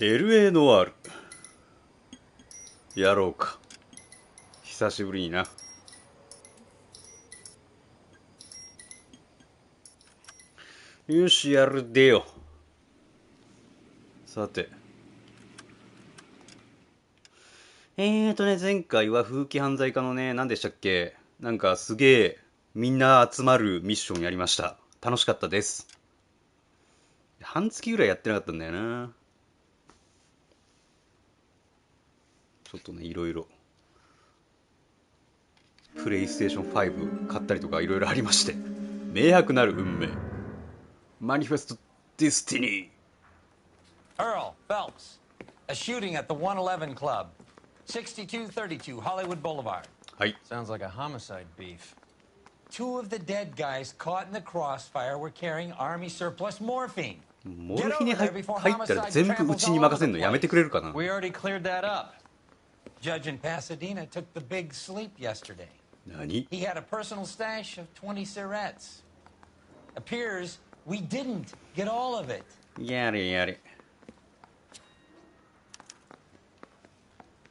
L.A. ノワールやろうか。久しぶりにな。よし、やるでよ。さて前回は風紀犯罪課のね、何でしたっけ、なんかすげえみんな集まるミッションやりました。楽しかったです。半月ぐらいやってなかったんだよな。ちょっとね、いろいろプレイステーション5買ったりとかいろいろありまして、明白なる運命、マニフェストディスティニー。 Earl Phelps, a shooting at the 111 Club, 6232 Hollywood Boulevard. はい。 Sounds like a homicide beef. Two of the dead guys caught in the crossfire were carrying army surplus morphine. モルヒネ入ったら全部うちに任せるのやめてくれるかな。 We already cleared that up. Judge in Pasadena took the big sleep yesterday. 何？ He had a personal stash of 20 cigarettes. Appears we didn't get all of it. やれやれ。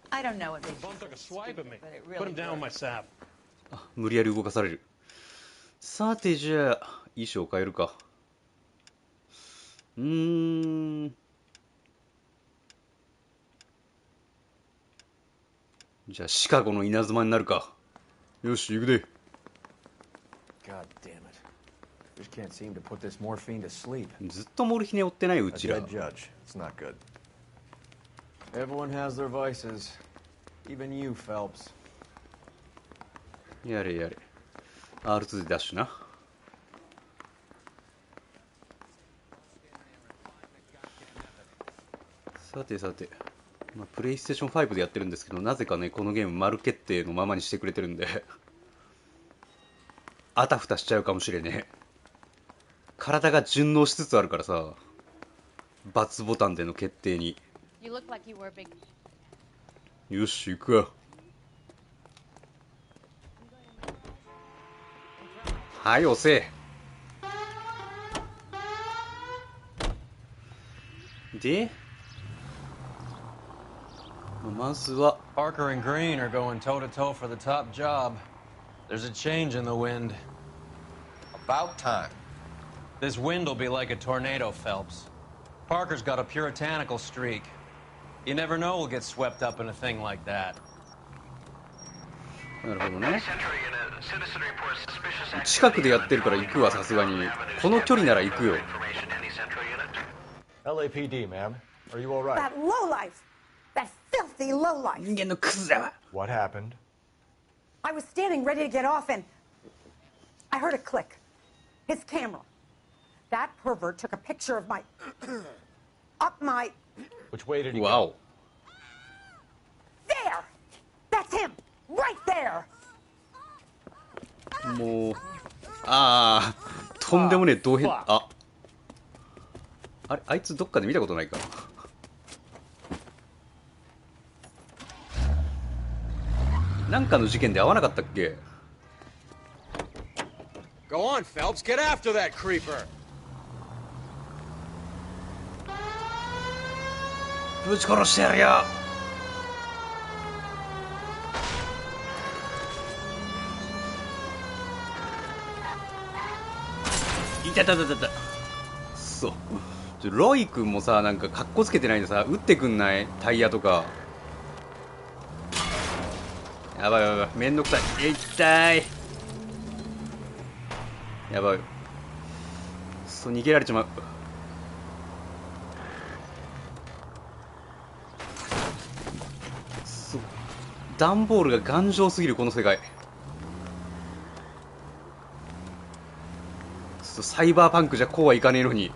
I don't know what they Bum took a swipe at me. Put him down with my sap. あ、無理やり動かされる。さてじゃあ衣装変えるか。じゃあシカゴの稲妻になるか。よし、行くで。 God damn it. Just can't seem to put this morphine to sleep. ずっとモルヒネ追ってない、う A ちら。 dead judge. It's not good. Everyone has their vices. Even you, Phelps. やれやれ。R2 でダッシュな。さてさて、まあ、プレイステーション5でやってるんですけど、なぜかねこのゲーム丸決定のままにしてくれてるんであたふたしちゃうかもしれねえ。体が順応しつつあるからさ、×ボタンでの決定に。よし行くわ。はい押せ。でまずは Parker and Green are going toe-to-toe for the top job. There's a change in the wind. About time. This wind will be like a tornado, Phelps. Parker's got a puritanical streak. You never know we'll get swept up in a thing like that. なるほどね。近くでやってるから行くわ、さすがに。この距離なら行くよ。 LAPD, ma'am. Are you all right? That lowlife! That filthy lowlife! 人間のクズだわ。 What happened? I was standing ready to get off and I heard a click. His camera. That pervert took a picture of my up my Which way did he go? Wow. there! That's him! Right there! もうああ、とんでもねえ同変。あれ、あいつどっかで見たことないか。なんかの事件で会わなかったっけ。 Go on, Phelps. Get after that creeper. ぶち殺してやるよ。いたたたたた。そう。ロイ君もさ、なんかカッコつけてないでさ、撃ってくんない？タイヤとか。やばいやばい、めんどくさい。痛い。やばい。そう、逃げられちまう。そう。段ボールが頑丈すぎる、この世界。そう、サイバーパンクじゃこうはいかねえのに。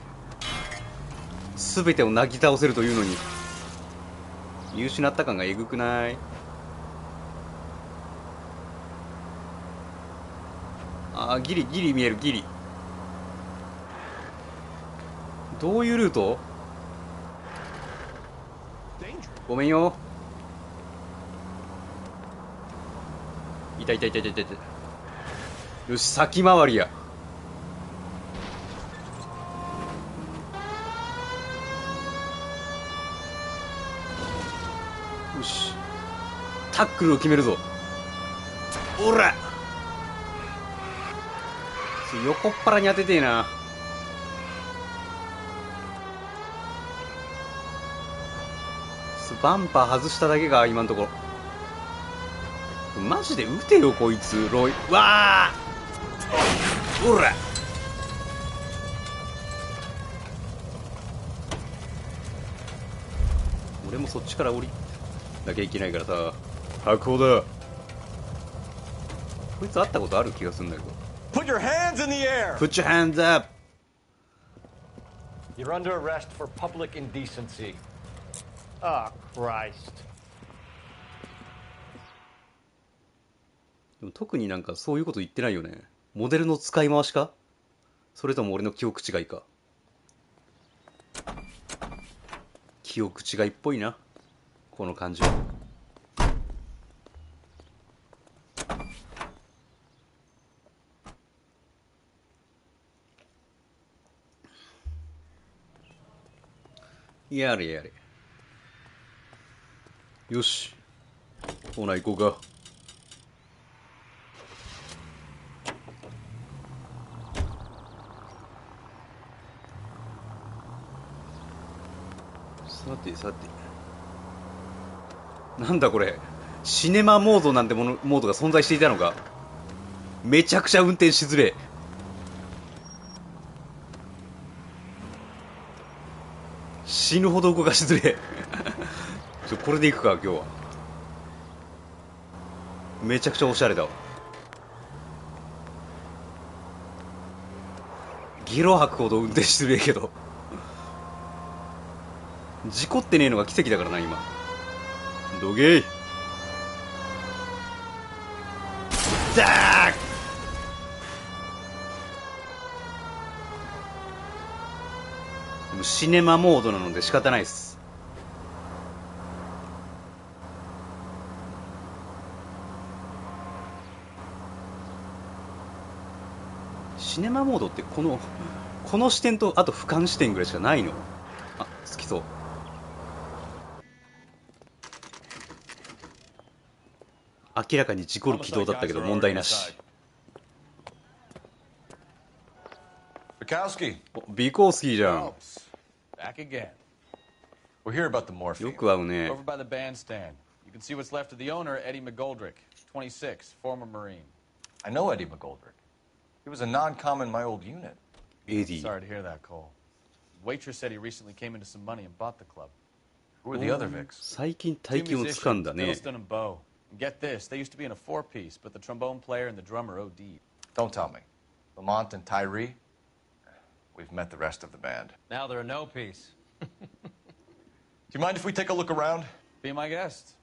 全てをなぎ倒せるというのに。見失った感がえぐくない？あー、ギリギリ見える、ギリ。どういうルート？ごめんよ。いたいたいたいたいたいた。よし、先回りや。よし、タックルを決めるぞ。おら、横っ腹に当ててえな。バンパー外しただけが今んところ。マジで撃てよこいつ。ロイ、わあ、おら、俺もそっちから降りなきゃいけないからさ。白鵬だ。こいつ会ったことある気がするんだけど。 Put your hands in the air! Put your hands up. You're under arrest for public indecency. Oh, Christ. でも特になんかそういうこと言ってないよね。モデルの使い回しか、それとも俺の記憶違いか。記憶違いっぽいな、この感じは。やれやれ。よし、ほな行こうか。さてさて、なんだこれ、シネマモードなんてモードが存在していたのか。めちゃくちゃ運転しづれ。死ぬほど動かしづれ。これでいくか今日は。めちゃくちゃおしゃれだわ。ゲロ吐くほど運転しづれえけど、事故ってねえのが奇跡だからな今。どけい。ダーッ。でもシネマモードなので仕方ないっす。シネマモードってこの視点とあと俯瞰視点ぐらいしかないの。あ、好きそう。明らかに事故る軌道だったけど問題なし。Bukowski. ビコースキーじゃん。 Back again. We're here about the morphine. よく会うね。 Over by the bandstand. You can see what's left of the owner, Eddie McGoldrick, 26, former Marine. I know Eddie McGoldrick. He was a non-com in my old unit. エディ。 Sorry to hear that, Cole. Waitress said he recently came into some money and bought the club. Who are the other Vics? 最近 Two 大金をつかんだ musicians, ね。 Fiddleston and Bo. And get this, they used to be in a four-piece, but the trombone player and the drummer OD'd. Don't tell me. Lamont and Tyree? We've met the rest of the band. Now they're a no piece. Do you mind if we take a look around? Be my guest.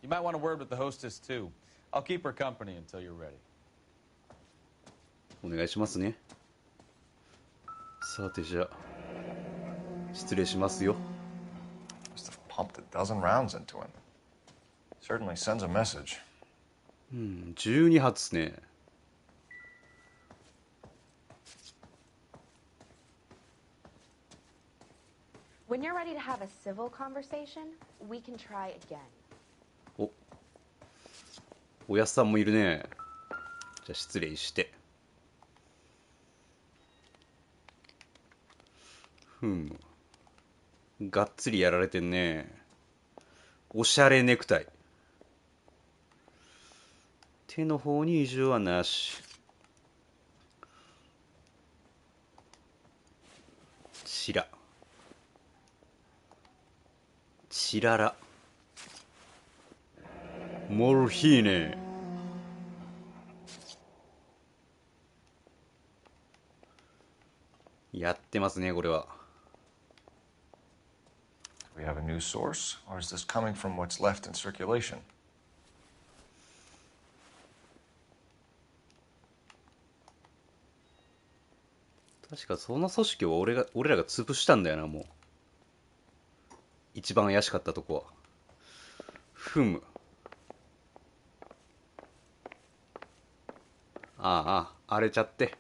You might want a word with the hostess, too. I'll keep her company until you're ready. お願いしますね。さてじゃあ失礼しますよ。 Must have pumped a dozen rounds into him. Certainly sends a message. 12発ね。When you're ready to have a civil conversation, we can try again. おやっさんもいるね。じゃあ失礼して。がっつりやられてんね。おしゃれネクタイ。手の方に異常はなし。チララ。モルヒーネ。やってますねこれは。Do we have a new source, or is this coming from what's left in circulation? 確かその組織を俺らが潰したんだよな。もう一番怪しかったとこは。荒れちゃって。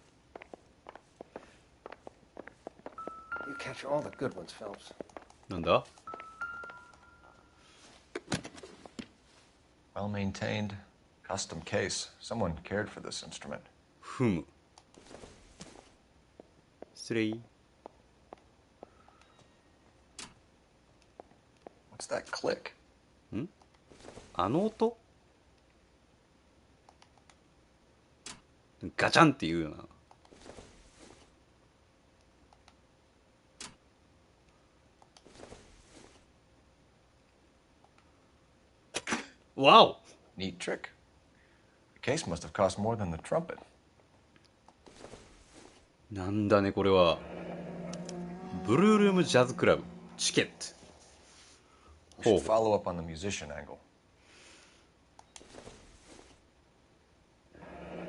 You catch all the good ones, Phelps. なんだ。Well maintained, custom case. Someone cared for this instrument. ふむ。失礼。What's that click? あの音ガチャンっていうような。わお Neat trick. The case must have cost more than the trumpet. なんだねこれは。ブルールームジャズクラブチケット。 We should follow up on the musician angle.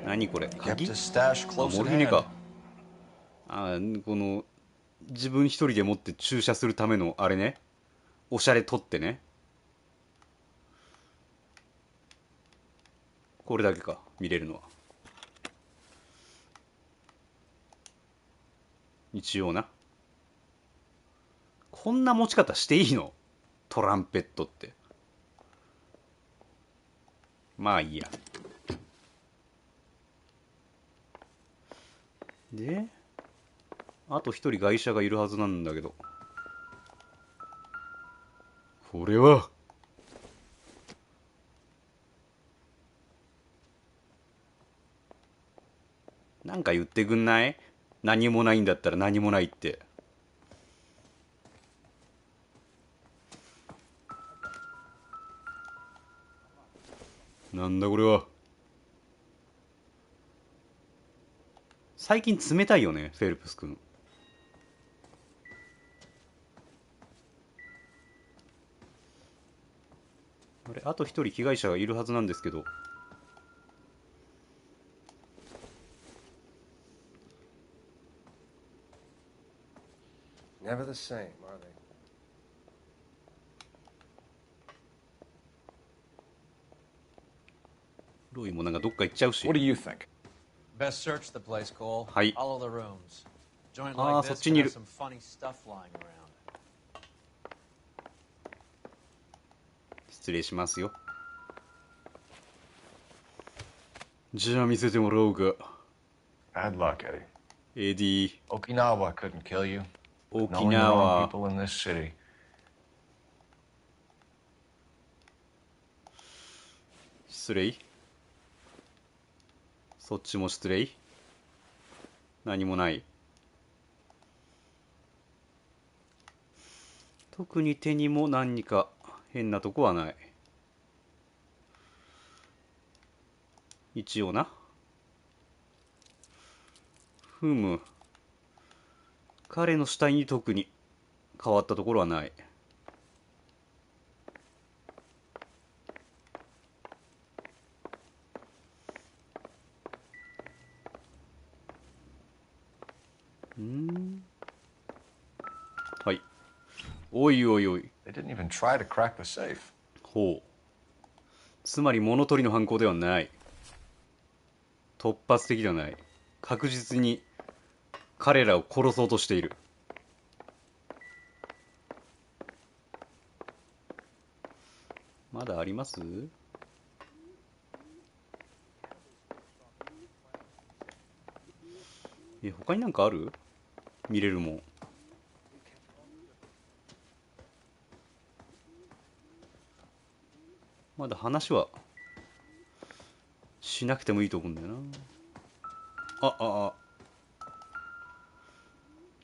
何これ Kept 鍵 his stash あ close モ at ルヒネ hand. か。この自分一人で持って駐車するためのあれね。おしゃれ取ってね。これだけか見れるのは。一応な。こんな持ち方していいの？トランペットって。まあいいや。で、あと一人外車がいるはずなんだけど。これはなんか言ってくんない？何もないんだったら何もないって。なんだこれは。最近冷たいよねフェルプス君。あれあと一人被害者がいるはずなんですけど。Never the same, are they? ロイもなんかどっか行っちゃうし。 What do you think? Best search the place, Cole. はい。 All of the rooms. Joint ああ like そっ this ちにい could る。 have some funny stuff lying around. 失礼しますよ。じゃあ見せてもらおうか。 Bad luck, Eddie. エディ。 Okinawa couldn't kill you. 沖 Knowing the wrong 縄。 people in this city. 失礼。そっちも失礼。何もない。特に手にも何か変なとこはない。一応な。ふむ。彼の死体に特に変わったところはない。はい。おいおいおい。 They didn't even try to crack the safe. ほう。つまり物取りの犯行ではない。突発的ではない。確実に彼らを殺そうとしている。まだあります？他になんかある？見れるもん。まだ話はしなくてもいいと思うんだよな。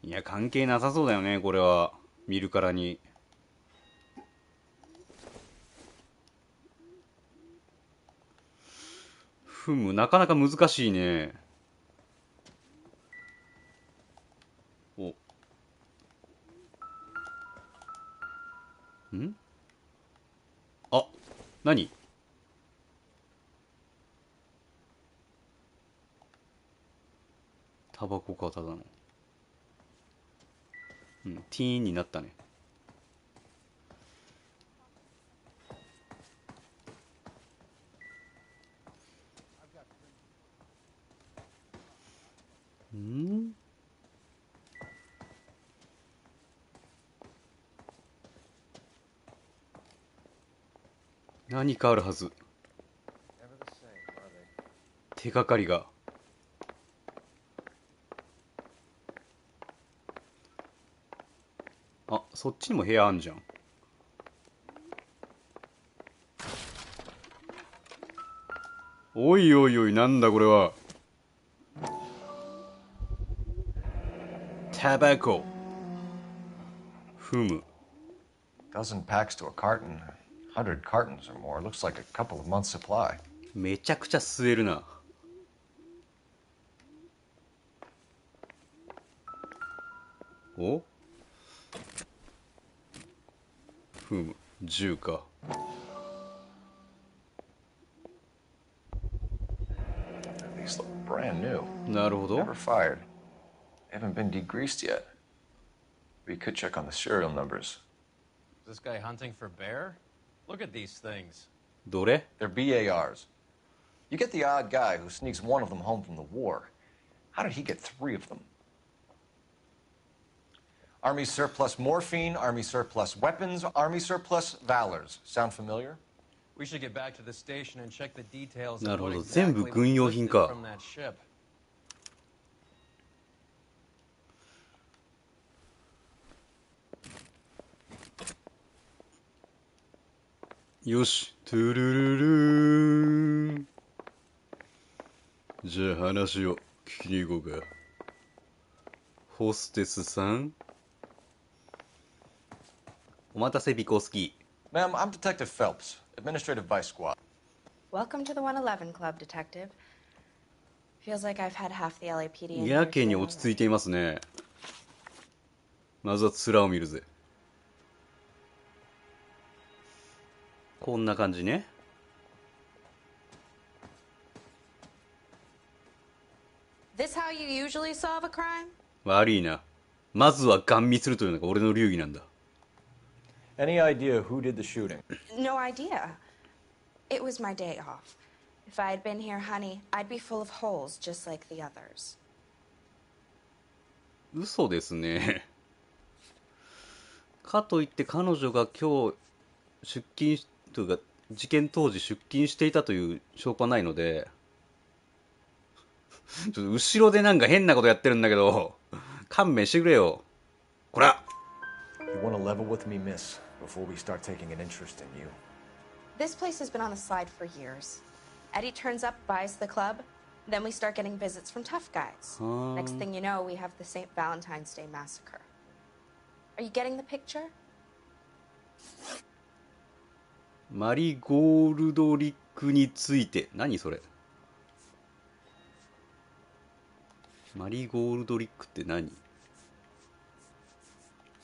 いや関係なさそうだよねこれは見るからに。ふむなかなか難しいね。おんあ何タバコかただの。ティーンになったね。何かあるはず。手がかりが。あ、そっちにも部屋あんじゃん。おいおいおい、なんだこれは。タバコ。ふむ。Dozen packs to a carton. 100 cartons or more. Looks like a couple of months' supply. めちゃくちゃ吸えるな。お？ふむ、銃か。These look brand new. なるほど。 Never fired. They haven't been degreased yet. We could check on the serial numbers. Is this guy hunting for bear? Look at these things. どれ？ They're BARs. You get the odd guy who sneaks one of them home from the war. How did he get 3 of them? Army surplus morphine, Army surplus weapons, Army surplus valors. Sound familiar? We should get back to the station and check the details な of るほ what ど、 exactly 全部 was 軍用品 lifted か。 from that ship. よし、トゥルルルーン。じゃあ話を聞きに行こうか。ホステスさん。お待たせ、ビコスキ Ma'am, I'm Detective Phelps, Administrative Vice Squad. Welcome to the 111 Club, Detective. Feels like I've had half the LAPD ー。 in や here けに today 落ち着いていますね。まずは面を見るぜ。こんな感じね。This how you usually solve a crime? 悪いな。まずはガン見するというのが俺の流儀なんだ。Any idea who did the shooting? No idea. It was my day off. If I had been here, honey, I'd be full of holes just like the others. 嘘ですね。かといって彼女が今日出勤というか事件当時出勤していたという証拠はないので、ちょっと後ろでなんか変なことやってるんだけど、勘弁してくれよ。こら。 You want to level with me, miss, before we start taking an interest in you? This place has been on the slide for years. Eddie turns up, buys the club, then we start getting visits from tough guys. Next thing you know, we have the St. Valentine's Day massacre. Are you getting the picture? マリゴールドリックについて。何それ。マリゴールドリックって何？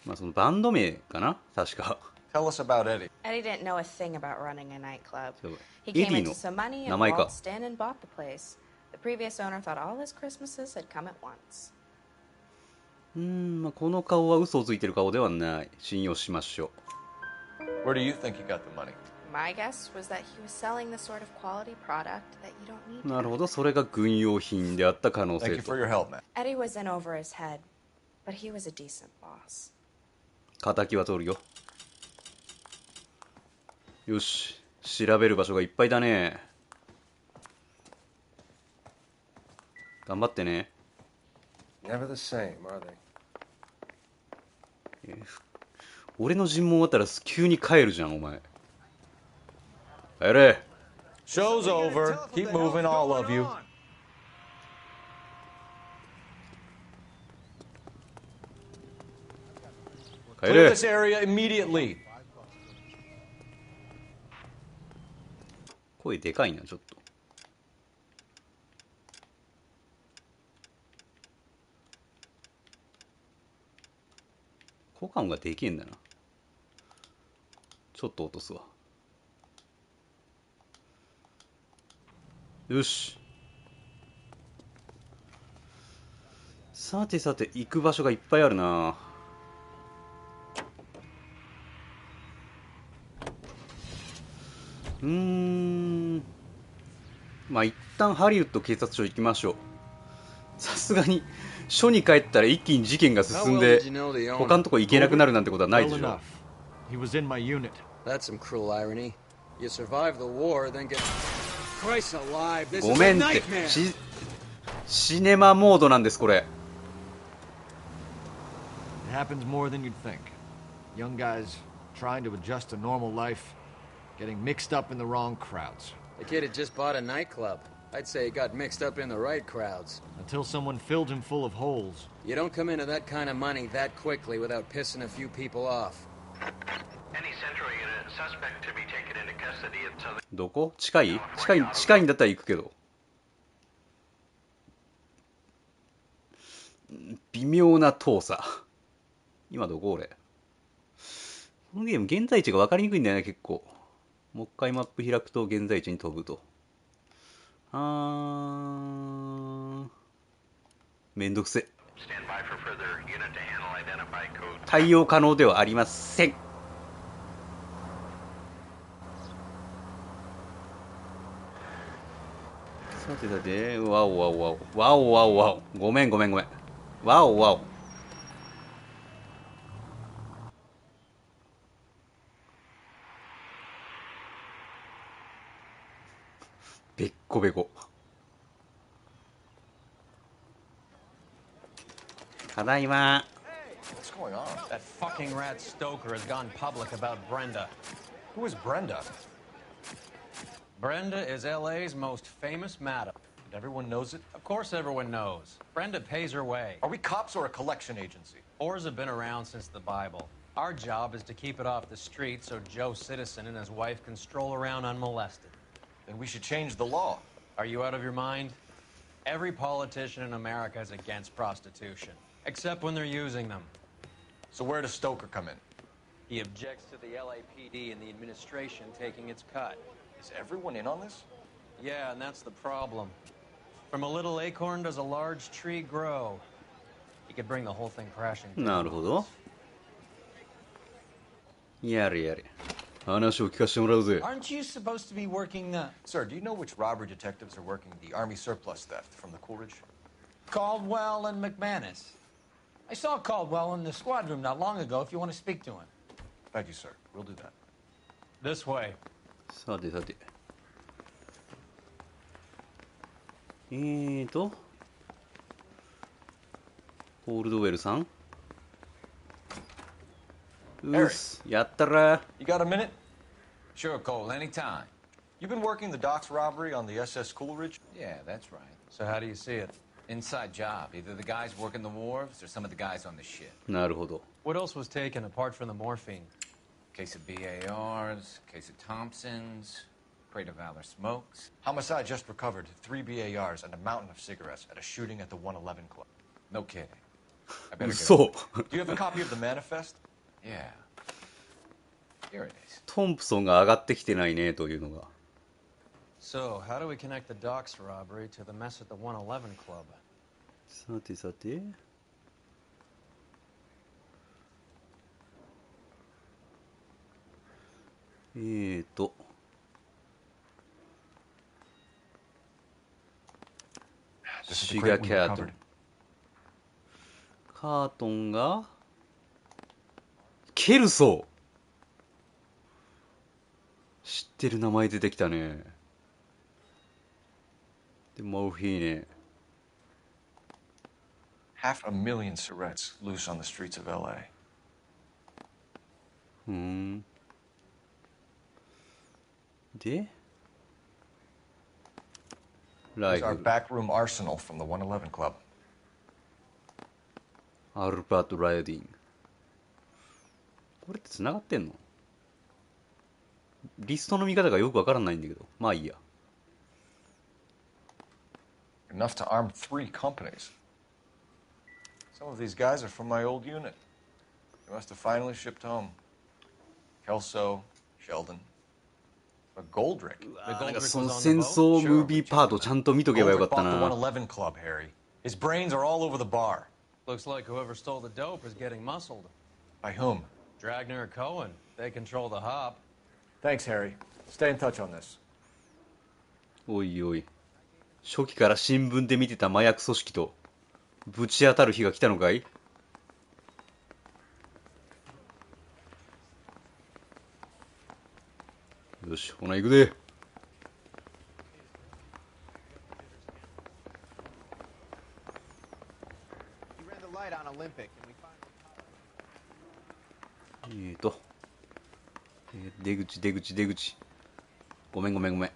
まあそのバンド名かな確か。 Tell us about Eddie. Eddie didn't know a thing about running a nightclub. そう He came エディ into の some money 名 and 前か。 waltzed in and bought the place. The previous owner thought all his Christmases had come at once. まあこの顔は嘘をついてる顔ではない。信用しましょ Where do you think he got the money? My guess was that he was selling the sort of quality product that you don't need. う。なるほど、それが軍用品であった可能 Thank 性 you と for。your help, man. Eddie was in over his head, but he was a decent boss. 敵は通るよ。よし、調べる場所がいっぱいだね。頑張ってね。 Never the same, are they? 俺の尋問終わったら急に帰るじゃん、お前。帰れ。 Show's over. Keep moving, all of you. 帰 Clear れ。 this area immediately. 声でかいな、ちょっと。効果音がでけえんだな。ちょっと落とすわ。よし。さてさて、行く場所がいっぱいあるな。まあ一旦ハリウッド警察署行きましょう。さすがに署に帰ったら一気に事件が進んで他のとこ行けなくなるなんてことはないでしょ。 He was in my unit. That's some cruel irony. You survive the war, then get... Christ alive, this ご is め a んって、 nightmare. シネマモードなんです、これ。 It happens more than you'd think. Young guys trying to adjust to normal life, getting mixed up in the wrong crowds. The kid had just bought a nightclub. I'd say he got mixed up in the right crowds. Until someone filled him full of holes. You don't come into that kind of money that quickly without pissing a few people off. Any central unit, suspect to be taken into custody until the... どこ？近い？近いんだったら行くけど。微妙な遠さ。今どこ俺？このゲーム現在地が分かりにくいんだよね、結構。もう一回マップ開くと現在地に飛ぶと。めんどくせ。対応可能ではありません。さてさて、わおわおわお。わおわおわお。ごめん。わおわお。べっこべこ。ただいま。 What's going on? That fucking rat Stoker has gone public about Brenda. Who is Brenda? Brenda is L.A.'s most famous madam. And everyone knows it? Of course everyone knows. Brenda pays her way. Are we cops or a collection agency? Whores have been around since the Bible. Our job is to keep it off the street so Joe Citizen and his wife can stroll around unmolested. Then we should change the law. Are you out of your mind? Every politician in America is against prostitution, except when they're using them. So where does Stoker come in? He objects to the LAPD and the administration taking its cut. Is everyone in on this? Yeah, and that's the problem. From a little acorn does a large tree grow. He could bring the whole thing crashing down. なるほど。やれやれ。話を聞かせてもらうぜ。 Aren't you supposed to be working the... Sir, do you know which robbery detectives are working the Army surplus theft from the Coolidge? Caldwell and McManus? I saw Caldwell in the squad room not long ago if you want to speak to him. Thank you, sir. We'll do that. This way. さてさて。ホールドウェルさんうっす、やったら。 You got a minute? Sure, Cole, anytime. You've been working the docks robbery on the SS Coolidge? Yeah, that's right. So how do you see it? Inside job. Either the guys working the wharves or some of the guys on the ship. なるほど。 What else was taken apart from the morphine? Case of BARs, case of Thompsons, crate of Valor smokes. Homicide just recovered 3 BARs and a mountain of cigarettes at a shooting at the 111 Club. No kidding. I better get So. Do you have a copy of the manifest? Yeah. Here it is. トンプソンが上がってきてないねというのが。 So, how do we connect the docks robbery to the mess at the 111 Club? さてさて。シガーキャートン。カートンがケルソー。知ってる名前出てきたね。で、モーフィーネ。 500,000 cigarettes loose on the streets of L.A. で、 Here's our backroom arsenal from the 111 Club. アルバート・ライディン。これって繋がってんの？リストの見方がよくわからないんだけど。まあいいや。Enough to arm 3 companies. Some of these guys are from my old unit. They must have finally shipped home. Kelso, Sheldon, but Goldrick. なんかその戦争ムービーパートちゃんと見とけばよかったな。 Goldrick bought the 111 Club, Harry. His brains are all over the bar. Looks like whoever stole the dope is getting muscled. By whom? Dragner or Cohen. They control the hop. Thanks, Harry. Stay in touch on this. おいおい。初期から新聞で見てた麻薬組織とぶち当たる日が来たのかい？よし、ほな行くで。出口。ごめん。はい、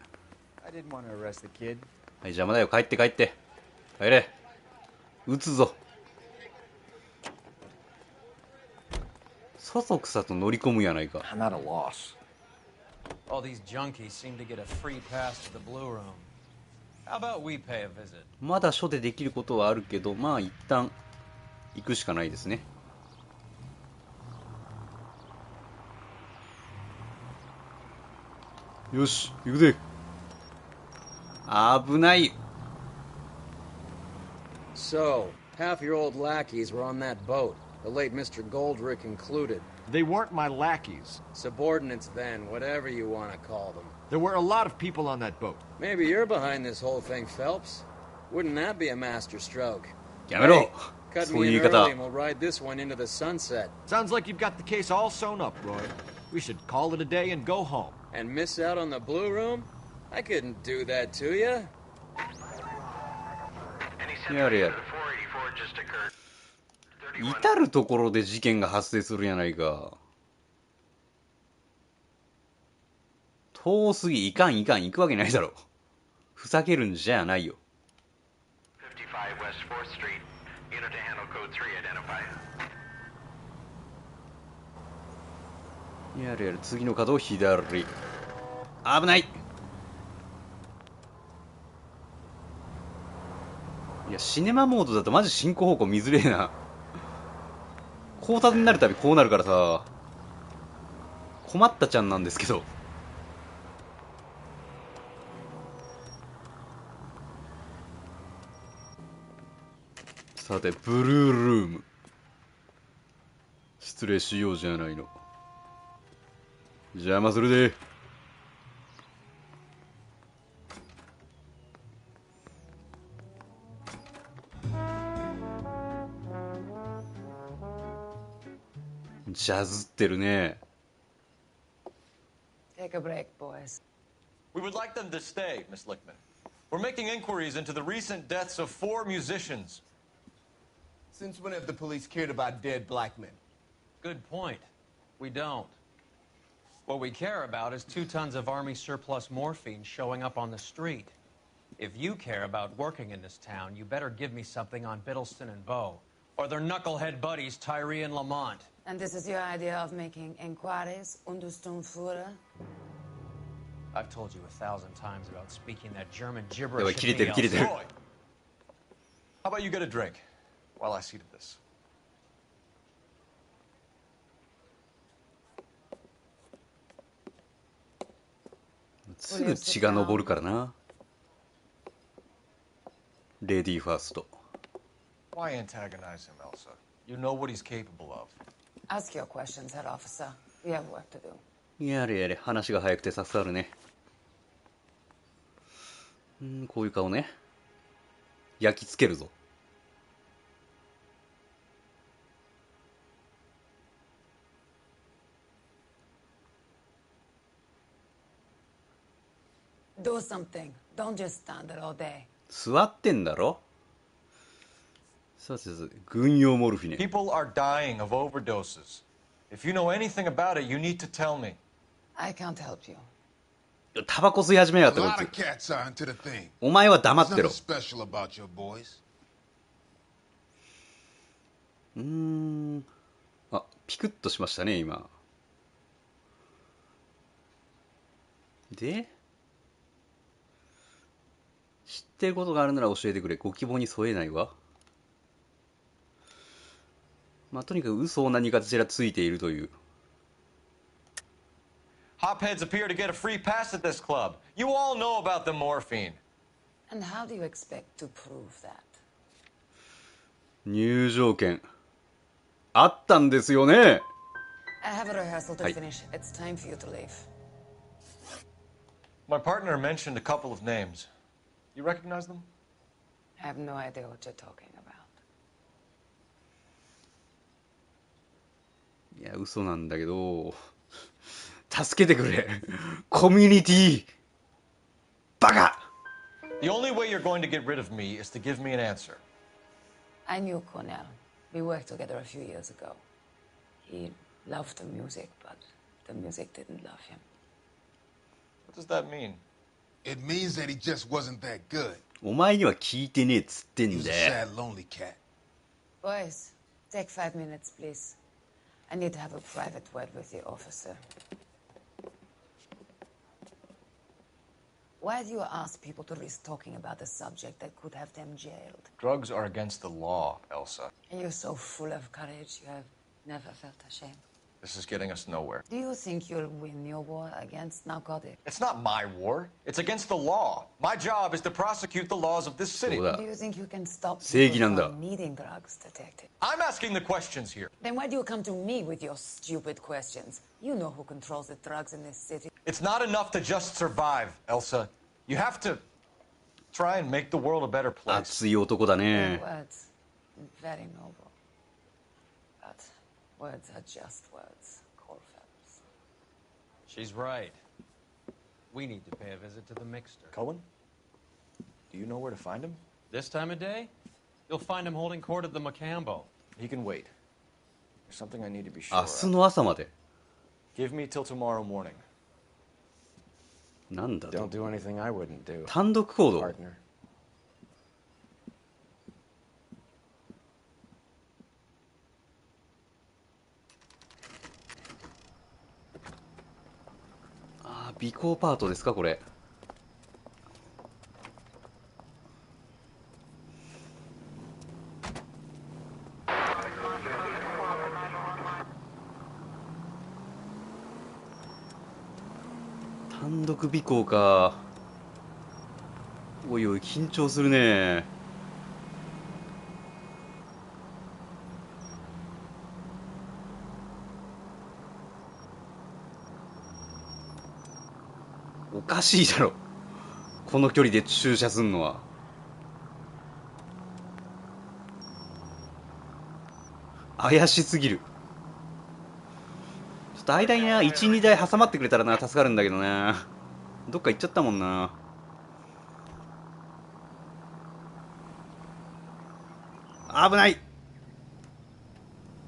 I didn't want to arrest the kid. 邪魔だよ。帰って。帰れ。撃つぞ。そそくさと乗り込むやないか。I'm at a loss. All these junkies seem to get a free pass to the blue room. How about we pay a visit? まだ初でできることはあるけど、まあ一旦行くしかないですね。よし、行くぜ。危ない。 So, half your old lackeys were on that boat, the late Mr. Goldrick included. They weren't my lackeys. Subordinates then, whatever you want to call them. There were a lot of people on that boat. Maybe you're behind this whole thing, Phelps. Wouldn't that be a master stroke? やめろ。 Hey, cut そういう me 言い in 方。 early and we'll ride this one into the sunset. Sounds like you've got the case all sewn up, Roy. We should call it a day and go home. And miss out on the blue room? I couldn't do that to you. Any Yeah, sentry yeah. to the 484 just occurred. 至るところで事件が発生するやないか。遠すぎ、いかん、行くわけないだろ。ふざけるんじゃないよ。55 West 4th Street. Unit to handle code 3 identified. やる、次の角左。危ない。いや、シネマモードだとマジ進行方向見づれえな。交差点になるたびこうなるからさ、困ったちゃんなんですけど。さて、ブルールーム。失礼しようじゃないの。邪魔するで。ジャズってるね。 Take a break, boys. We would like them to stay, Miss Lickman. We're making inquiries into the recent deaths of 4 musicians. Since when have the police cared about dead black men? Good point. We don't. What we care about is 2 tons of Army surplus morphine showing up on the street. If you care about working in this town, you better give me something on Biddleston and Bow, or their knucklehead buddies Tyree and Lamont. And this is your idea of making inquiries, Untersturmführer? I've told you 1,000 times about speaking that German gibberish. Roy, how about you get a drink while I see to this? すぐ血が上るからな。レディーファースト。 Why antagonize him, Elsa? You know what he's capable of. Ask your questions, head officer. We have work to do. やれ、話が早くて助かるね。こういう顔ね。焼き付けるぞ。Do something. Don't just stand there all day. 座ってんだろ。さて、軍用モルフィネ。 People are dying of overdoses. If you know anything about it, you need to tell me. I can't help you. タバコ吸い始めやがったこいつ。お前は黙ってろ。あ、ピクッとしましたね今。で、知ってることがあるなら教えてくれ。ご希望に添えないわ。まあとにかく嘘を何かしらついているという。Hopheads appear to get a free pass at this club. You all know about the morphine. And how do you expect to prove that? 入場券あったんですよね。 I have a rehearsal to finish. It's time for you to leave. My partner mentioned a couple of names. You recognize them? I have no idea what you're talking about. いや、嘘なんだけど。助けてくれ。コミュニティ。バカ。 The only way you're going to get rid of me is to give me an answer. I knew Cornell. We worked together a few years ago. He loved the music, but the music didn't love him. What does that mean? It means that he just wasn't that good. お前には聞いてねえっつってん He was だ a よ。 sad, lonely cat. Boys, take 5 minutes, please. I need to have a private word with the officer. Why do you ask people to risk talking about a subject that could have them jailed? Drugs are against the law, Elsa. And you're so full of courage, you have never felt ashamed. This is getting us nowhere. Do you think you'll win your war against narcotics? It's not my war. It's against the law. My job is to prosecute the laws of this city. そうだ。 Do you think you can stop 正義 people なんだ。 from needing drugs, detective? I'm asking the questions here. Then why do you come to me with your stupid questions? You know who controls the drugs in this city. It's not enough to just survive, Elsa. You have to try and make the world a better place. 熱い男だ Your ね。 words, very noble. But words are just words, Cold feathers. She's right. We need to pay a visit to the mixer. Cullen? Do you know where to find him? This time of day, you'll find him holding court at the Macambo. He can wait. There's something I need to be sure 明 of. 日の朝まで。 Give me till tomorrow morning. なんだと。 Don't do anything I wouldn't do, 単独行動。 partner. あー、尾行パートですかこれ。単独尾行か。おいおい緊張するね。おかしいだろこの距離で駐車すんのは。怪しすぎる。ちょっと間にな 1,2 台挟まってくれたらな助かるんだけどな。どっか行っちゃったもんな。危ない。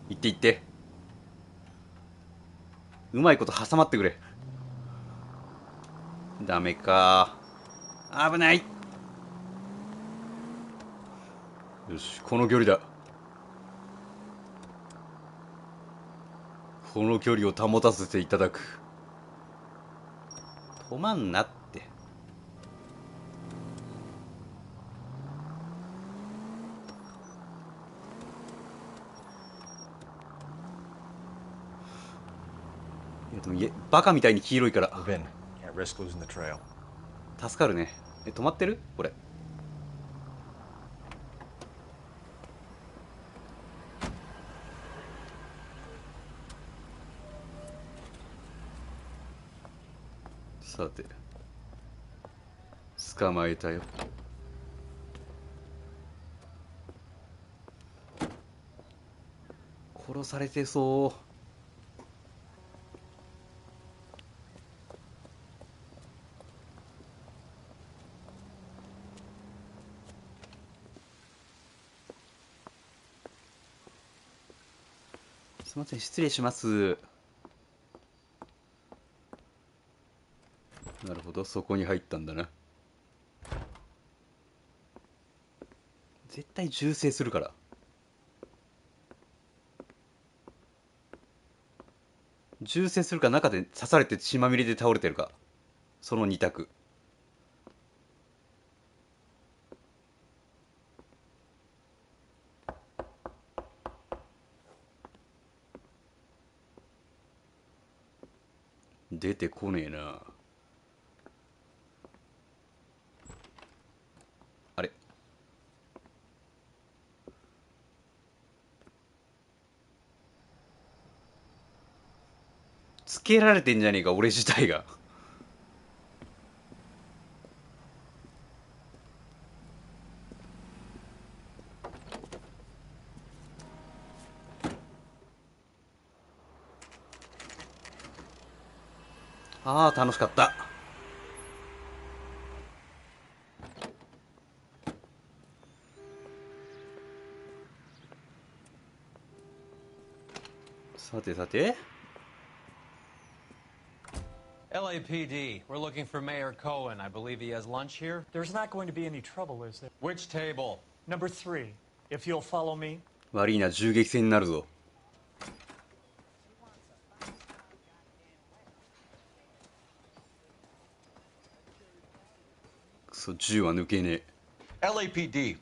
行って行って。うまいこと挟まってくれ。ダメか。危ない。よし、この距離だ。この距離を保たせていただく。止まんなって。いやでもバカみたいに黄色いから。 Vin, can't risk losing the trail. 助かるね。止まってるこれ。さて捕まえたよ。殺されてそう。すみません、失礼します。なるほど、そこに入ったんだな。絶対銃声するから。銃声するか中で刺されて血まみれで倒れてるか、その2択。出てこねえな。あれ、つけられてんじゃねえか俺自体が。ああ楽しかった。さてさて。 LAPD, we're looking for Mayor Cohen. I believe he has lunch here. There's not going to be any trouble, is there? Which table? Number 3, if you'll follow me. 悪いな、銃撃戦になるぞ。くそ、銃は抜けねえ。 LAPD,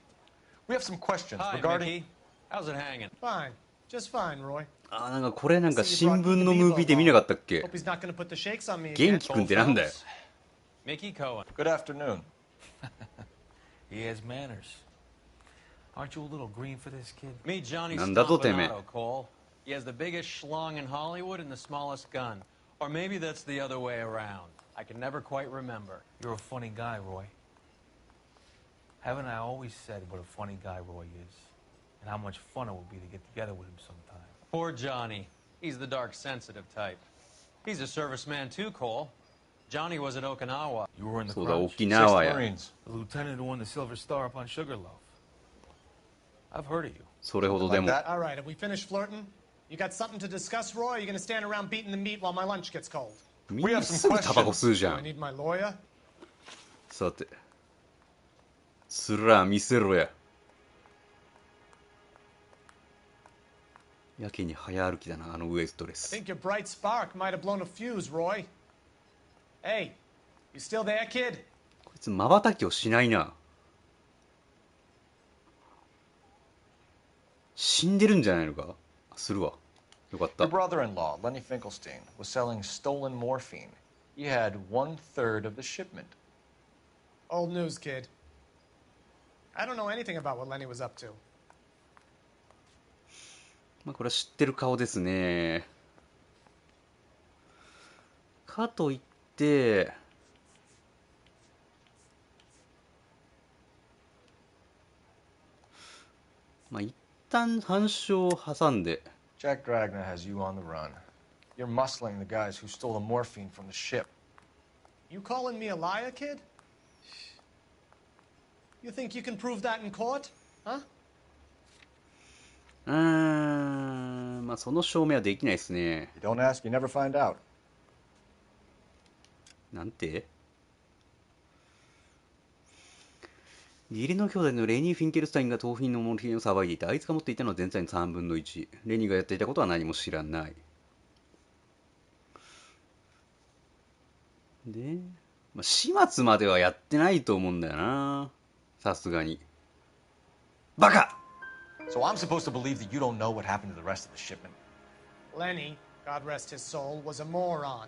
we have some questions Hi, regarding... Mickey. How's it hanging? Fine. Just fine, Roy. あ、なんかこれなんか新聞のムービーで見なかったっけ？ Hope he's not going to put the shakes on me 元 again. 気くんってなんだよ。 Mickey Cohen. Good afternoon. He has manners. Aren't you a little green for this kid? Meet Johnny なんだとてめえ。 Stompanato, Cole. He has the biggest schlong in Hollywood and the smallest gun. Or maybe that's the other way around. I can never quite remember. You're a funny guy, Roy. Haven't I always said what a funny guy Roy is? And how much fun it would be to get together with him sometime. Poor Johnny. He's the dark, sensitive type. He's a serviceman too, Cole. Johnny was at Okinawa. You were in the そうだ、 crowd. 沖縄 Sixth や。 Marines. The lieutenant who won the Silver Star up on Sugarloaf. I've heard of you. それほどでも。 All right, have we finished flirting? You got something to discuss, Roy? Or are you going to stand around beating the meat while my lunch gets cold? みんなすぐタバコ吸うじ Do ゃ I ん。 need my lawyer? さて。すら見せろや。やけに早歩きだな、あのウエストレ I ス。 think your bright spark might have blown a fuse, Roy. Hey, you still there, kid? こいつ瞬きをしないな。死んでるんじゃないのか？するわ。よかった Your。brother-in-law, Lenny Finkelstein, was selling stolen morphine. He had 1/3 of the shipment. Old news, kid. I don't know anything about what Lenny was up to. まあこれは知ってる顔ですね。かといって、まあ一旦反証を挟んで、 Jack Dragna has you on the run. You're muscling the guys who stole the morphine from the ship. You calling me a liar, kid? You think you can prove that in court? Huh? まあその証明はできないですね。 You don't ask, you never find out. なんて？義理の兄弟のレニー・フィンケルスタインが盗品のモルヒネをさばいていた。あいつが持っていたのは全体の3分の1。レニーがやっていたことは何も知らない。で、まあ、始末まではやってないと思うんだよな。さすがに。バカ！ So I'm supposed to believe that you don't know what happened to the rest of the shipment? Lenny, God rest his soul, was a moron.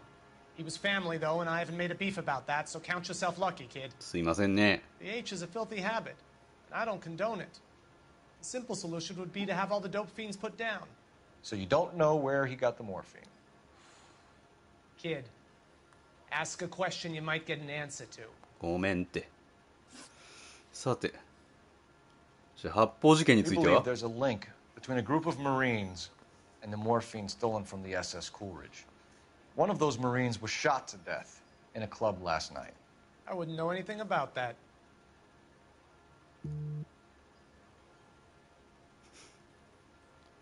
He was family, though, and I haven't made a beef about that, so count yourself lucky, kid. すいませんね。 The H is a filthy habit, and I don't condone it. The simple solution would be to have all the dope fiends put down. So you don't know where he got the morphine? Kid, ask a question you might get an answer to. ごめんって。さて。じゃあ発砲事件に You ついては believe there's a link between a group of Marines and the morphine stolen from the SS Coolidge. One of those Marines was shot to death in a club last night. I wouldn't know anything about that.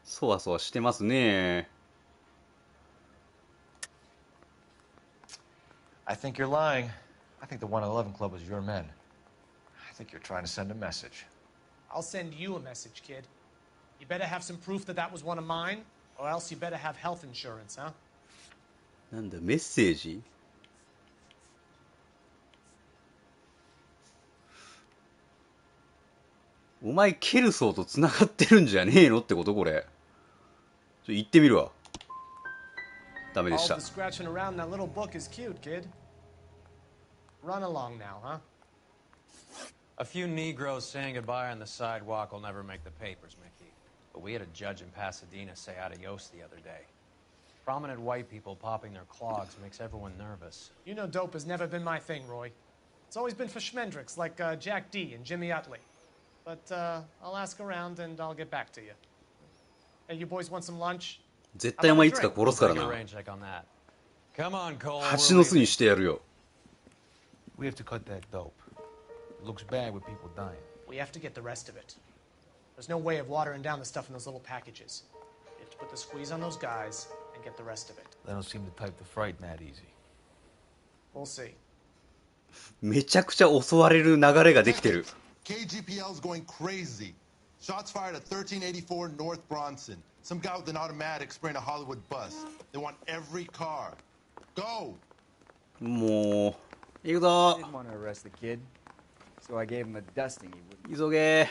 そわそわしてますね。 I think you're lying. I think the 111 Club was your men. I think you're trying to send a message. I'll send you a message, kid. You better have some proof that that was one of mine, or else you better have health insurance, huh? なんだ、メッセージ？お前ケルソーと繋がってるんじゃねえのってことこれ。言ってみるわ。ダメでし All た。 the scratching around that little book is cute, kid. Run along now, huh? A few Negroes saying goodbye on the sidewalk will never make the papers, Mickey. But we had a judge in Pasadena say adios the other day. Prominent white people popping their clogs makes everyone nervous. You know dope has never been my thing, Roy. It's always been for schmendricks like Jack D. and Jimmy Utley. But I'll ask around and I'll get back to you. Hey, you boys want some lunch? 絶対お前いつか殺すから Take な。 a rain check on that. Come on, Cole. 蜂の巣にしてやるよ。 We have to cut that dope. It looks bad with people dying. We have to get the rest of it. There's no way of watering down the stuff in those little packages. It put the squeeze on those guys, and get the rest of it. They don't seem to type the frighten that easy. We'll see. めちゃくちゃ襲われる流れができてる。 KGPL's going crazy. Shots fired at 1384 North Bronson. Some guy with an automatic spraying a Hollywood bus. They want every car. Go! もう行くぞ。 Didn't want to arrest the kid, so I gave him a dusting he wouldn't. 急げ。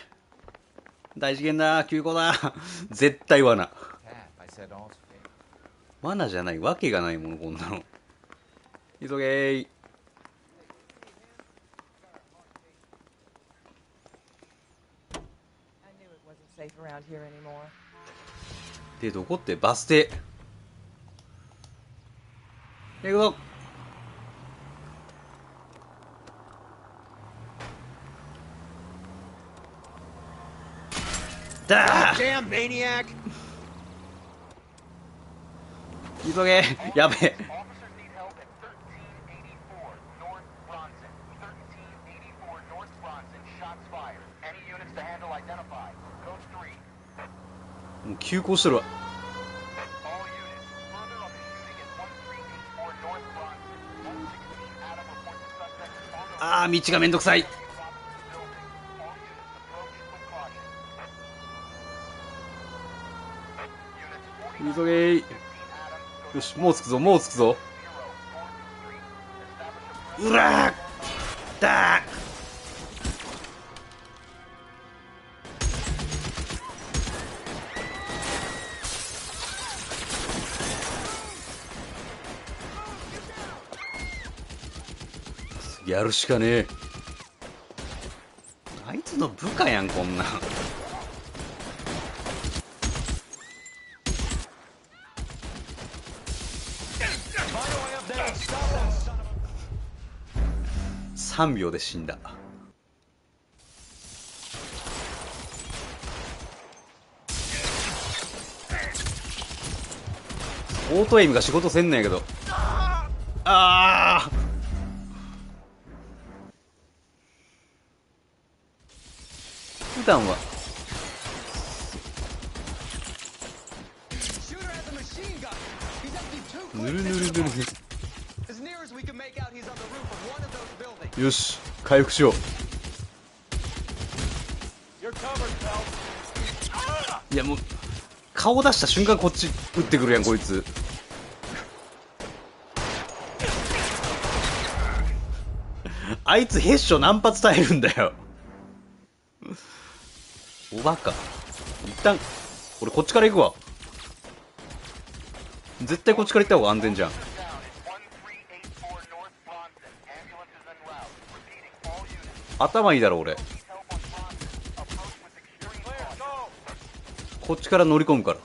大事件だ。急行だ。絶対罠。 I said all's fair. 罠じゃないわけがないものこんなの。急げー。 Safe around here anymore. でどこってバス停。行くぞ。だー。 Damn maniac! 急げ。やべえ。 もう急行してるわ。あー道がめんどくさい。急げー。よしもう着くぞもう着くぞ。うらーだー。やるしかねえ。あいつの部下やんこんなん。3秒で死んだ。オートエイムが仕事せんねんやけど。ああ。普段はぬるぬるぬる。よし回復しよう。いやもう顔出した瞬間こっち撃ってくるやんこいつ。あいつヘッショ何発耐えるんだよ。おバカ。一旦俺こっちから行くわ。絶対こっちから行った方が安全じゃん。頭いいだろ俺。こっちから乗り込むから。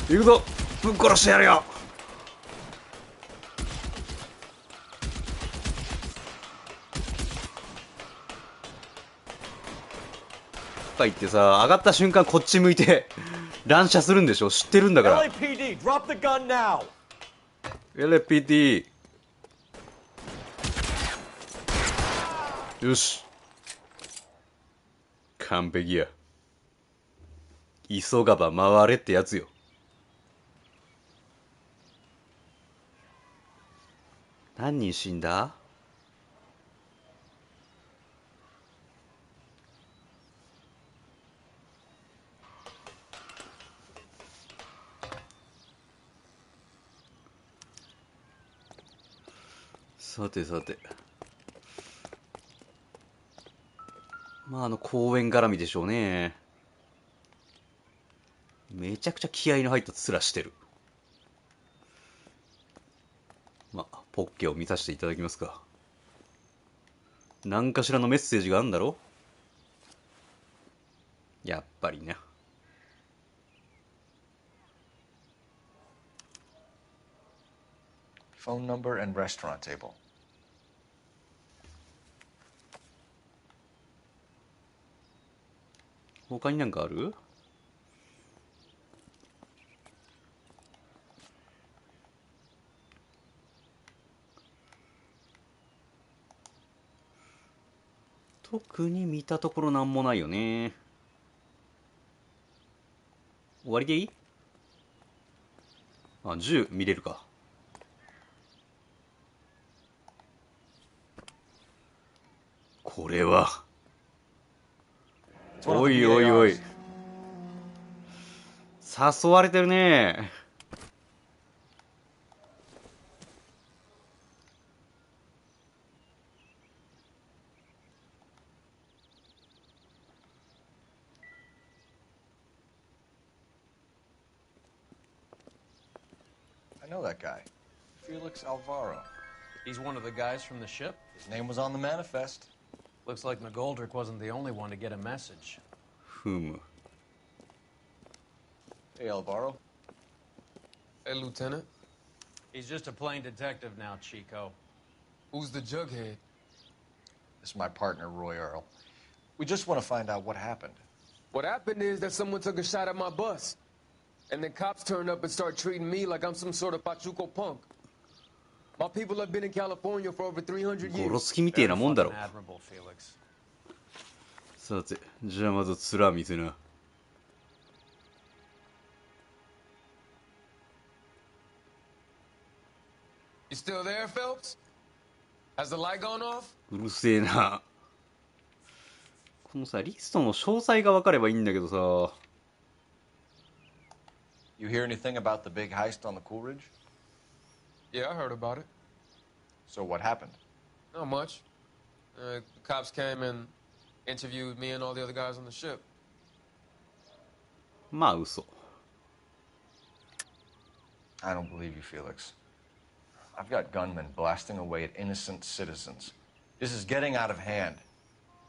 行くぞ。ぶっ殺してやるよ。とか言ってさ、上がった瞬間こっち向いて乱射するんでしょ。知ってるんだから。 LAPD, drop the gun now. LAPD よし完璧や。急がば回れってやつよ。何人死んだ？さてさて、まあ公園絡みでしょうね。めちゃくちゃ気合いの入った面してる。まあポッケを見させていただきますか。何かしらのメッセージがあるんだろ。やっぱりな。Phone number and restaurant table. 他になんかある？特に見たところなんもないよね。終わりでいい？あ、銃見れるか。これは。おいおいおい。誘われてるね。I know that guy. Felix Alvaro. He's one of the guys from the ship? His name was on the manifest. Looks like McGoldrick wasn't the only one to get a message. Whom? Hey, Alvaro. Hey, Lieutenant. He's just a plain detective now, Chico. Who's the jughead? This is my partner, Roy Earl. We just want to find out what happened. What happened is that someone took a shot at my bus. And then cops turned up and start treating me like I'm some sort of Pachuco punk. My people have been in California for over 300 years. ゴロつきみてえなもんだろ。さて、じゃあまず面見せな。You still there, Phelps? Has the light gone off? うるせえな。このさ、リストの詳細が分かればいいんだけどさ。You hear anything about the big heist on the Coolidge? Yeah, I heard about it. So what happened? Not much. The cops came and interviewed me and all the other guys on the ship. まあ嘘。I don't believe you, Felix. I've got gunmen blasting away at innocent citizens. This is getting out of hand.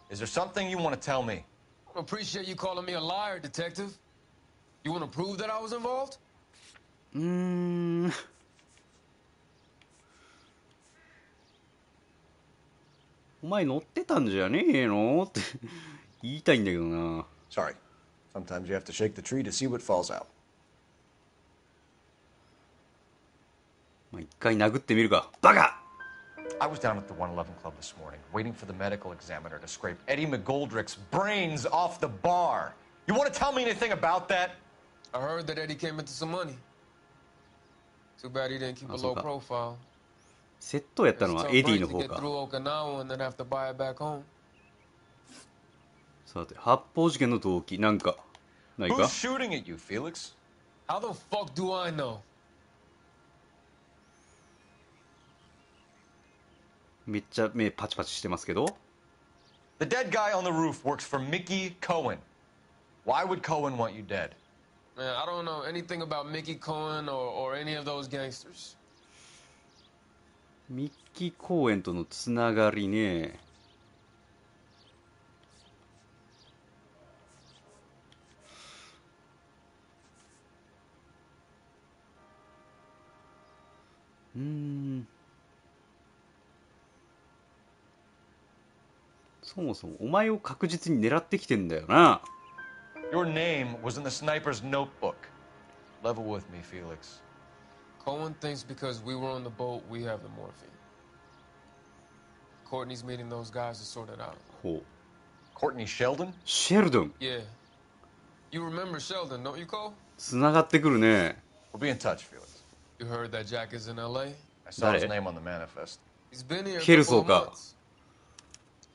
Is there something you want to tell me? I appreciate you calling me a liar, Detective. You want to prove that I was involved? お前乗ってたんじゃねえのって言いたいんだけどな。Sorry. Sometimes you have to shake the tree to see what falls out. まあ一回殴ってみるか。バカ! I was down at the 111 Club this morning, waiting for the medical examiner to scrape Eddie McGoldrick's brains off the bar. You want to tell me anything about that? I heard that Eddie came into some money. Too bad he didn't keep a low profile. 窃盗やったのはエディの方か。さて、発砲事件の動機、なんかないか？ Who's shooting at you, Felix? How the fuck do I know? めっちゃ目パチパチしてますけど。The dead guy on the roof works for Mickey Cohen. Why would Cohen want you dead? Man, I don't know anything about Mickey Cohen or any of those gangsters. ミッキー公園とのつながりね。そもそもお前を確実に狙ってきてんだよな。Your name was in the sniper's notebook. Level with me, Felix. Cohen thinks because we were on the boat, we have the morphine. Courtney's meeting those guys to sort it out. ほう。Courtney Sheldon? Sheldon? Yeah. You remember Sheldon, don't you, Cole? つながってくるね。We'll be in touch, Felix. You heard that Jack is in L.A.? I saw his name on the manifest. He's been here a ケル couple ソー of か。 months.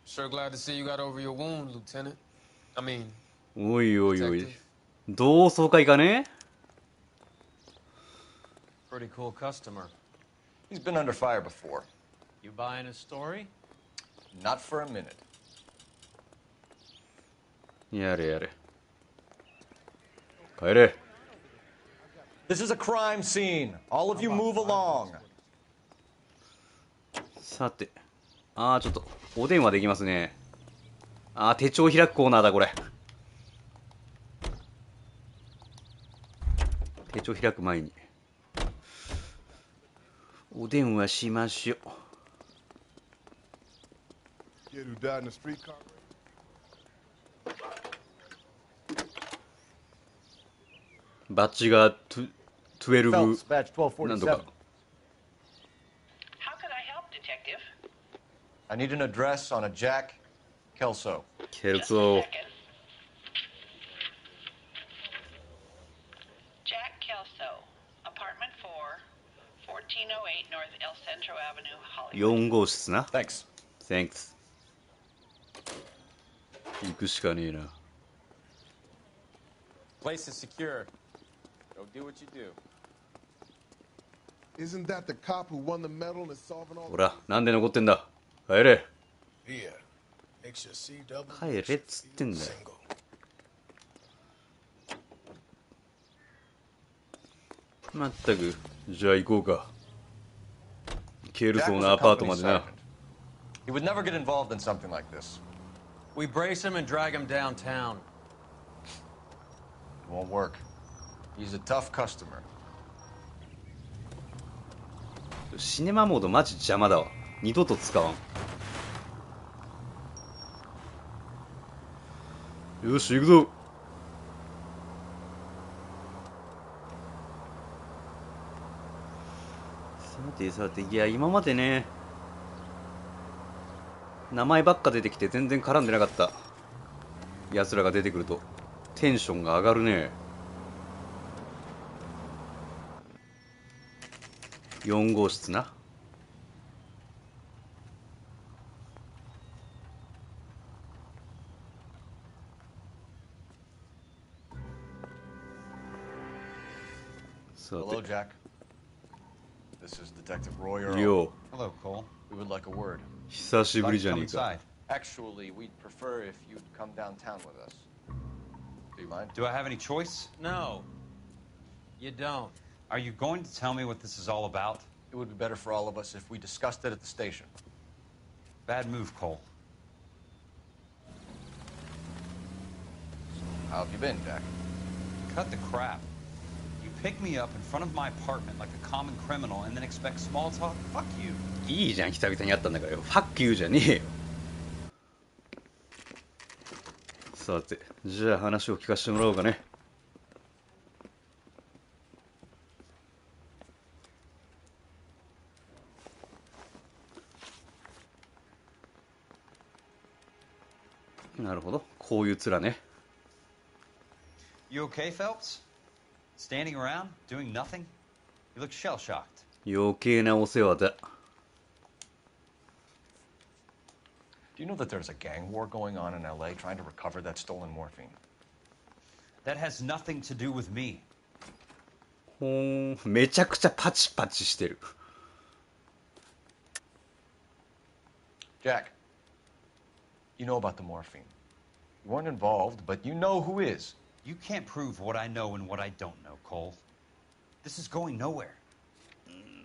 Sure glad to see you got over your wound, Lieutenant. I mean... おいおいおい。同窓会かね？ Pretty cool customer. He's been under fire before. You buying his story? Not for a minute. やれやれ。帰れ。This is a crime scene. All of you move along. さて。あー、ちょっと、お電話できますね。あー、手帳開くコーナーだ、これ。手帳開く前に。お電話しましょう。バッジが12なんとか。I need an address on a Jack Kelso. Kelso. 4号室な。 Thanks. Thanks。 行くしかねえな。 Place is secure. Go do what you do. Isn't that the cop who won the medal and is solving all ほら、なんで残ってんだ。帰れ。 Here, makes your C double. 帰れっつってんだよ。まったく、じゃあ行こうか。ケール Jack そう was な a アパート company までな。 sergeant. He would never get involved in something like this. We brace him and drag him downtown. It won't work. He's a tough customer. シネマモードマジ邪魔だわ。二度と使わん。よし、行くぞ。さて、いや、今までね、名前ばっか出てきて全然絡んでなかった奴らが出てくるとテンションが上がるね。4号室な。Hello, Jack. This is Detective Roy Earl. Yo. Hello, Cole. We would like a word. 久しぶりじゃねえか。 Actually, we'd prefer if you'd come downtown with us. Do you mind? Do I have any choice? No, you don't. Are you going to tell me what this is all about? It would be better for all of us if we discussed it at the station. Bad move, Cole. How have you been, Jack? Cut the crap. You pick me up in front of my apartment like a common criminal and then expect small talk? Fuck you. いいじゃん、久々に会ったんだからよ。ファッキューじゃねえよ。さて、じゃあ話を聞かせてもらおうかね。なるほど、こういう面ね。You okay, Phelps? Standing around, doing nothing? You look shell-shocked. 余計なお世話だ。Do you know that there's a gang war going on in L.A. trying to recover that stolen morphine? That has nothing to do with me. ほーん、めちゃくちゃパチパチしてる。Jack, you know about the morphine. You weren't involved, but you know who is. You can't prove what I know and what I don't know, Cole. This is going nowhere.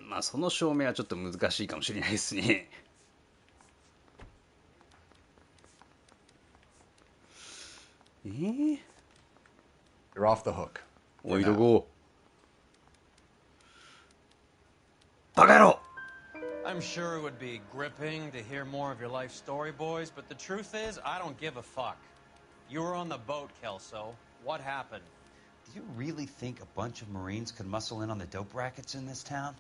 まあその証明はちょっと難しいかもしれないですね。You're off the hook. おいどこバカ野郎 I'm sure it would be gripping to hear more of your life story, boys, but the truth is, I don't give a fuck. You were on the boat, Kelso. What happened? Do you really think a bunch of Marines could muscle in on the dope rackets in this town?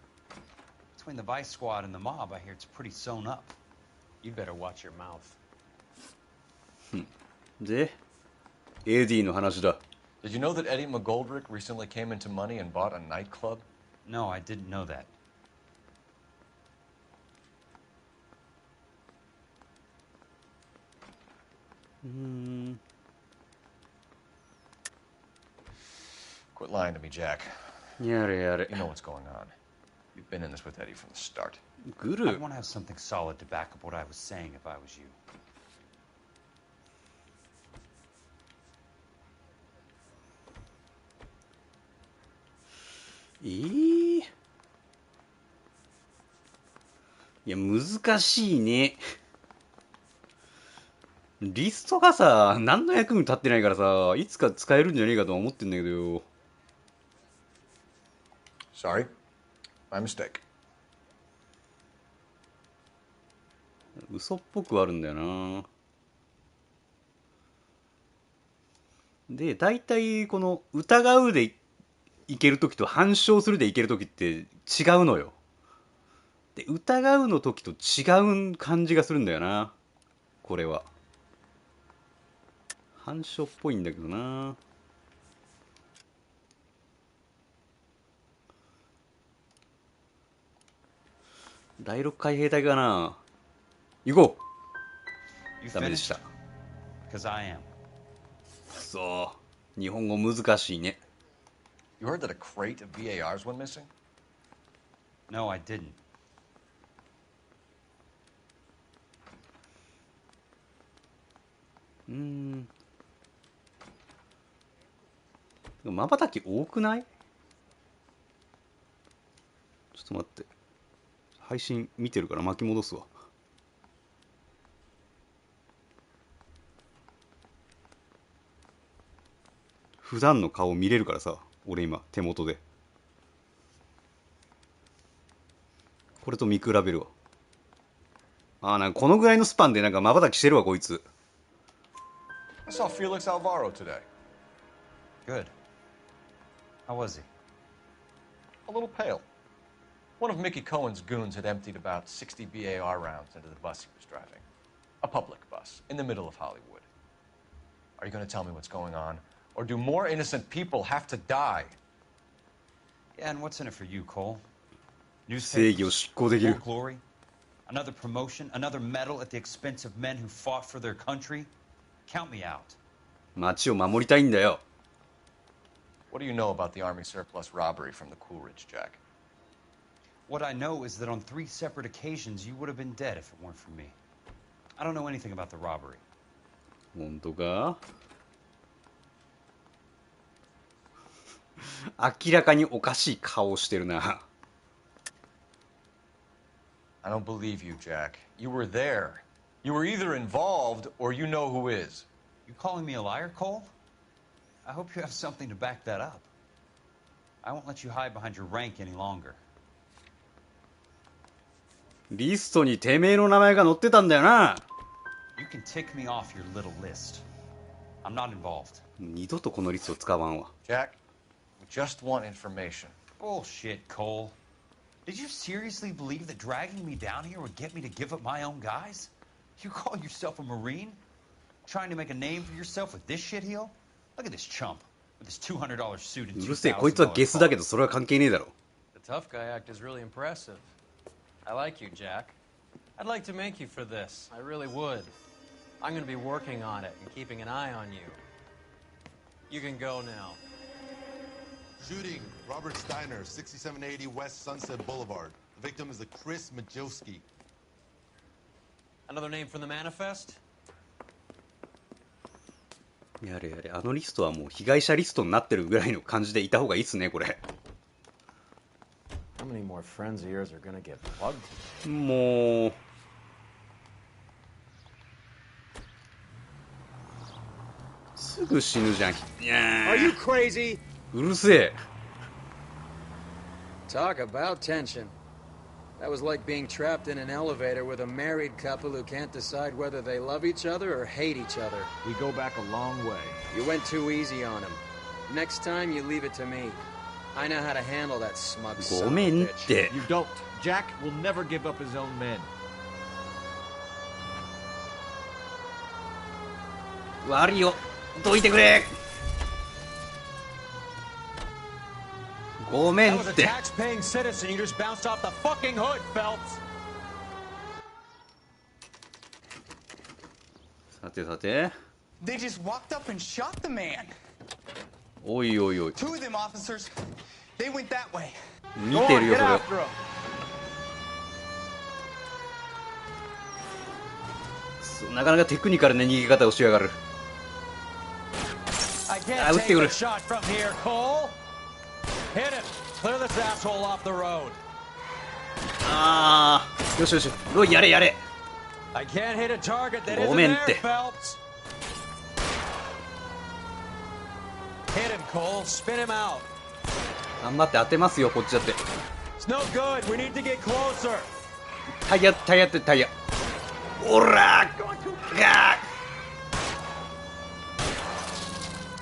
Between the Vice Squad and the mob, I hear it's pretty sewn up. You'd better watch your mouth. で、エディの話だ。 Did you know that Eddie McGoldrick recently came into money and bought a nightclub? No, I didn't know that. Quit lying to me, Jack. やれやれ。 You know what's going on. You've been in this with Eddie from the start. Good. I'd want to have something solid to back up what I was saying if I was you.いや、難しいね。リストがさ、何の役に立ってないからさ、いつか使えるんじゃねえかとは思ってんだけどよ。Sorry. My mistake. 嘘っぽくはあるんだよな。で、大体この疑うでいけるときと反証するでいけるときって違うのよ。で、疑うの時と違う感じがするんだよな。これは。反証っぽいんだけどな。第6海兵隊かな。行こう。ダメでした。くそー、日本語難しいね。You heard that a crate of VARs went missing? No, I didn't. 瞬き多くない？ちょっと待って、配信見てるから巻き戻すわ。普段の顔見れるからさ、俺今手元でこれと見比べるわ。なんかこのぐらいのスパンでなんか瞬きしてるわこいつ。I saw Felix Alvaro today. Good. How was he? A little pale. One of Mickey Cohen's goons had emptied about 60 BAR rounds into the bus he was driving. A public bus, in the middle of Hollywood. Are you going to tell me what's going on? Or do more innocent people have to die? Yeah, and what's in it for you, Cole? 正義を執行できる。 More glory? Another promotion? Another medal at the expense of men who fought for their country? Count me out. 街を守りたいんだよ。What do you know about the Army surplus robbery from the Coolidge, Jack? What I know is that on 3 separate occasions you would have been dead if it weren't for me. I don't know anything about the robbery. 本当か？明らかにおかしい顔してるな。I don't believe you, Jack. You were there. You were either involved or you know who is. You calling me a liar, Cole? I hope you have something to back that up. I won't let you hide behind your rank any longer. リストにてめえの名前が載ってたんだよな。You can tick me off your little list. I'm not involved. 二度とこのリスト使わんわ。Jack, we just want information. Bullshit, Cole. Did you seriously believe that dragging me down here would get me to give up my own guys? You call yourself a Marine? Trying to make a name for yourself with this shitheel? Look at this chump with his $200 suit and うるせえ、こいつはゲスだけどそれは関係ねえだろ。 The tough guy act is really impressive. I like you, Jack. I'd like to make you for this. I really would. I'm going to be working on it and keeping an eye on you. You can go now. Shooting, Robert Steiner, 6780 West Sunset Boulevard. The victim is a Chris Majowski. Another name from the manifest? やれやれ、あのリストはもう被害者リストになってるぐらいの感じでいた方がいいっすね、これ。How many more friends of yours are gonna get plugged? もう。すぐ死ぬじゃん。いや Are you crazy? うるせえ。 Talk about tension. That was like being trapped in an elevator with a married couple who can't decide whether they love each other or hate each other. We go back a long way. You went too easy on him. Next time, you leave it to me. I know how to handle that smug son of a ごめんっ bitch. て。 You don't. Jack will never give up his own men. 悪いよ、どいてくれ。ごめん That was っ a て。 tax-paying citizen. You just bounced off the fucking hood, Phelps. さてさて。 They just walked up and shot the man. おいおいおい。 Two of them officers, they went that way. 見てるよ、それを。なかなかテクニカルな逃げ方をしやがる。 I can't take a shot from here, Cole. Hit him. Clear this asshole off the road. よしよし、ロイやれやれ。 I can't hit a target that ご isn't めんっ there, て。 Phelps. Hit him, Cole. Spin him out. 頑張って当てますよ、こっちだって。 It's no good. We need to get closer. タイヤってタイヤ。おらー。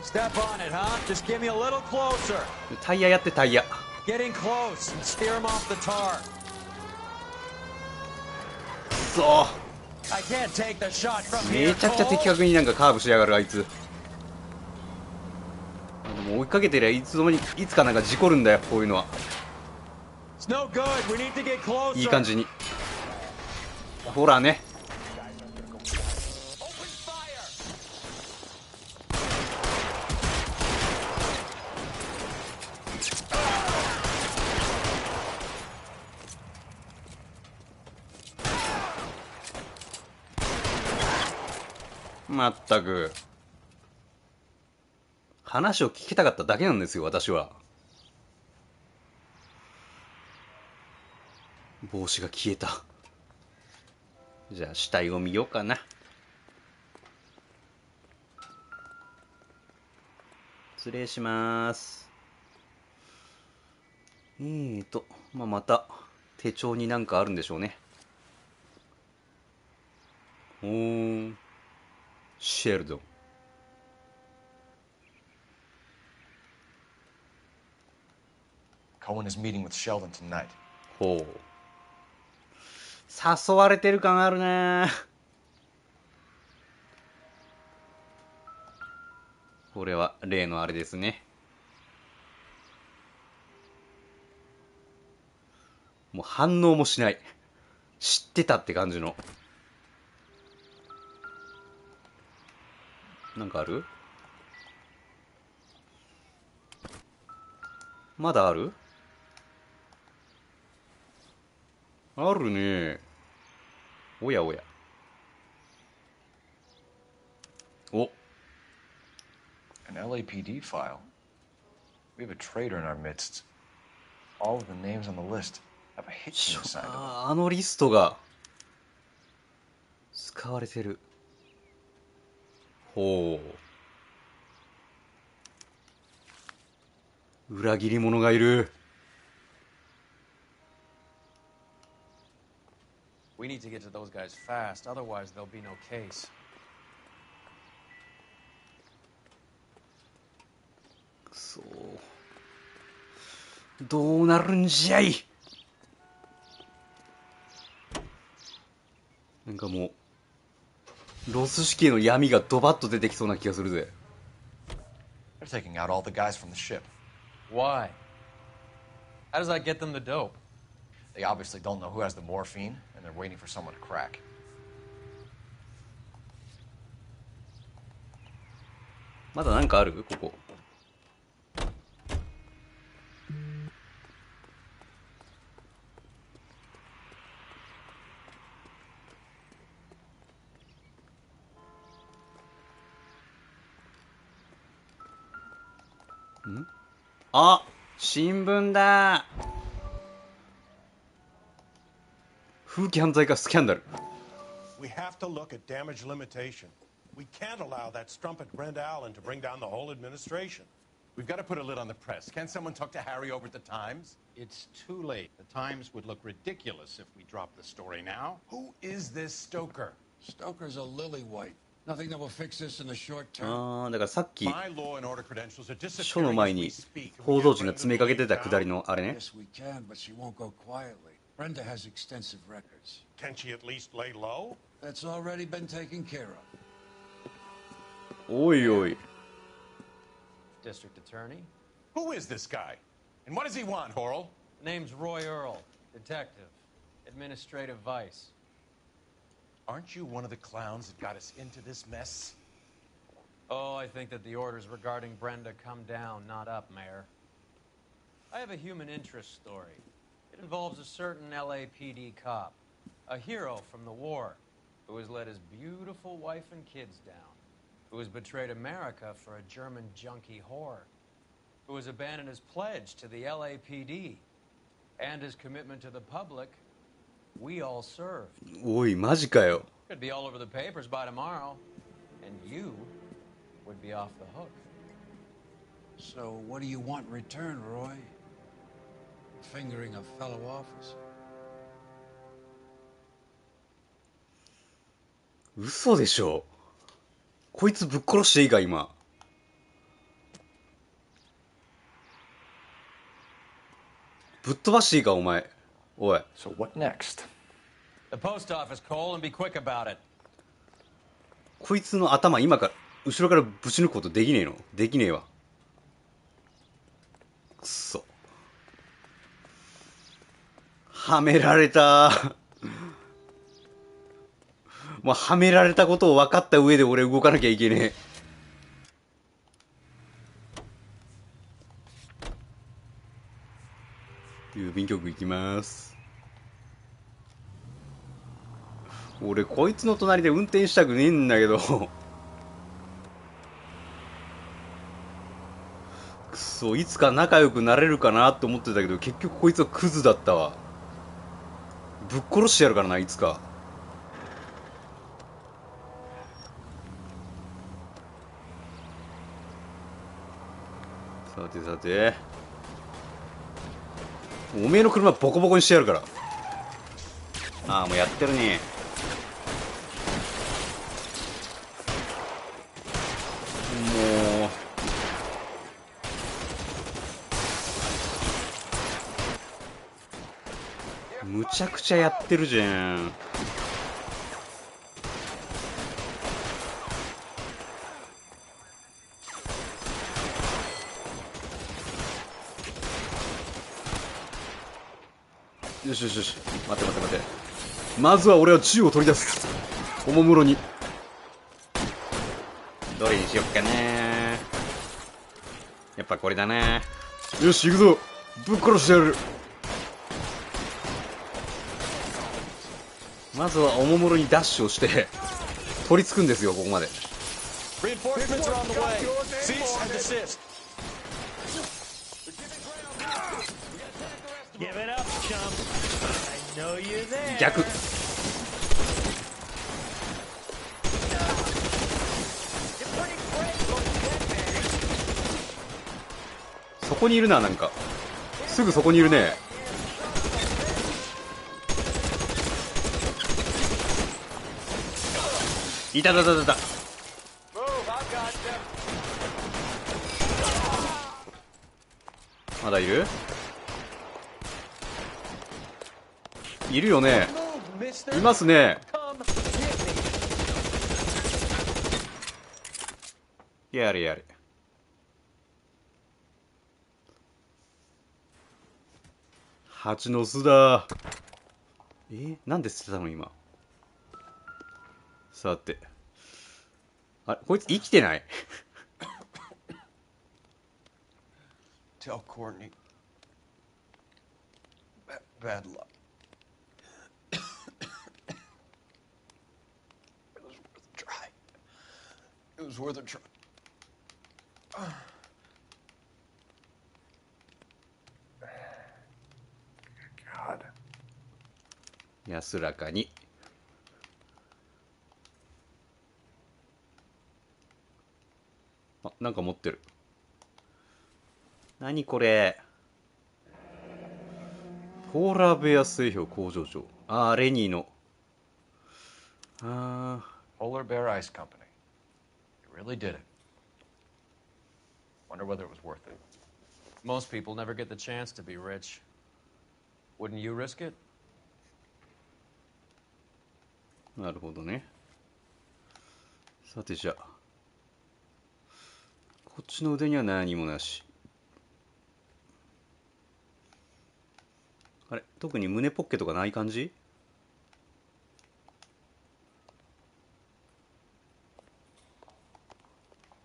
Step on it, huh? Just get me a little closer. タイヤやってタイヤ。 Getting close and steer him off the tar. そ I can't take the shot from う。 here, めちゃくちゃ的 Cole. 確になんかカーブしやがるあいつ。でも追いかけてりゃいつの間にいつかなんか事故るんだよ、こういうのは。 It's no good. We need to get closer. いい感じに。ほらね。まったく話を聞きたかっただけなんですよ、私は。帽子が消えた。じゃあ死体を見ようかな。失礼します。また手帳になんかあるんでしょうね。シェルドン。Cohen is meeting with Sheldon tonight. ほう。誘われてる感あるな。これは例のあれですね。もう反応もしない。知ってたって感じの。なんかある？まだある？あるね。おやおや。お。An LAPD file. We have a traitor in our midst. All of the names on the list have a hit team assigned to them. あのリストが使われてる。ほう。裏切り者がいる。We need to get to those guys fast, otherwise there'll be no case. くそ。どうなるんじゃい。なんかもうロス市警の闇がドバッと出てきそうな気がするぜ。They're taking out all the guys from the ship. Why? How does that get them the dope? They obviously don't know who has the morphine, and they're waiting for someone to crack. まだなんかある？ここ。ん？あ、新聞だ。風紀犯罪課スキャンダル。We have to look at damage limitation. We can't allow that strumpet Brenda Allen to bring down the whole administration. We've got to put a lid on the press. Can't someone talk to Harry over at the Times? It's too late. The Times would look ridiculous if we dropped the story now. Who is this Stoker? Stoker's a lillywhite. Nothing that will fix this in the short term. ああ、だからさっき My law and order credentials are 書の disappearing 前 as we に speak. 報道陣が詰めかけてたくだりのあれね。 Yes, we can, but she won't go quietly. Brenda has extensive records. Can she at least lay low? That's already been taken care of. おいおい。 District Attorney? Who is this guy? And what does he want, Horrell? Name's Roy Earl, detective, administrative vice. Aren't you one of the clowns that got us into this mess? Oh, I think that the orders regarding Brenda come down, not up, Mayor. I have a human interest story. It involves a certain LAPD cop, a hero from the war, who has let his beautiful wife and kids down, who has betrayed America for a German junkie whore, who has abandoned his pledge to the LAPD, and his commitment to the public we all served. おい、マジかよ。 Could be all over the papers by tomorrow, and you would be off the hook. So what do you want in return, Roy? Fingering a fellow officer. 嘘でしょ。こいつぶっ殺していいか今。ぶっ飛ばしていいかお前。おい。 So what next? The post office, Cole, and be quick about it. こいつの頭今から後ろからぶち抜くことできねえの？できねえわ。くそ。はめられた。まあ、はめられたことを分かった上で俺動かなきゃいけねえ。郵便局行きます。俺こいつの隣で運転したくねえんだけどくそ、いつか仲良くなれるかなって思ってたけど、結局こいつはクズだったわ。ぶっ殺してやるからな、いつか。さてさて、おめえの車ボコボコにしてやるから。ああ、もうやってるね。もうむちゃくちゃやってるじゃん。よしよしよし、待て待て待て。まずは俺は銃を取り出す。おもむろに。どれにしよっかな。やっぱこれだな。よし、行くぞ。ぶっ殺してやる。まずはおもむろにダッシュをして取り付くんですよ、ここまで。逆。そこにいるな、なんかすぐそこにいるね。いたたたたた。まだいる？いるよね。いますね。やれやれ。蜂の巣だ。なんで捨てたの今。さて、あれ、こいつ生きてないTell Courtney. Bad luck. It was worth a try. It was worth a try. God. 安らかに。あ、なんか持ってる。何これ。ポーラーベア製氷工場長。あー、レニーの。Polar Bear Ice Company. You really did it. Wonder whether it was worth it. Most people never get the chance to be rich. Wouldn't you risk it? なるほどね。さてじゃあ、こっちの腕には何もなし。あれ、特に胸ポッケとかない感じ？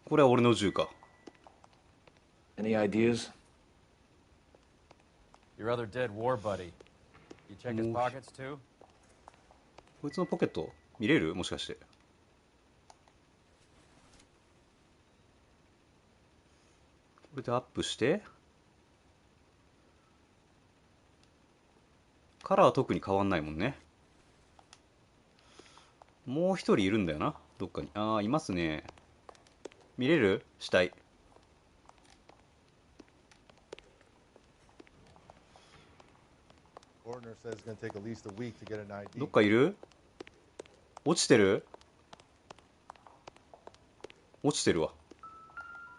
これは俺の銃か。Any ideas? Your other dead war buddy. You check his pockets too? こいつのポケット見れる？もしかして。これでアップして。カラーは特に変わんないもんね。もう一人いるんだよな、どっかに。ああ、いますね。見れる？死体。どっかいる？落ちてる？落ちてるわ。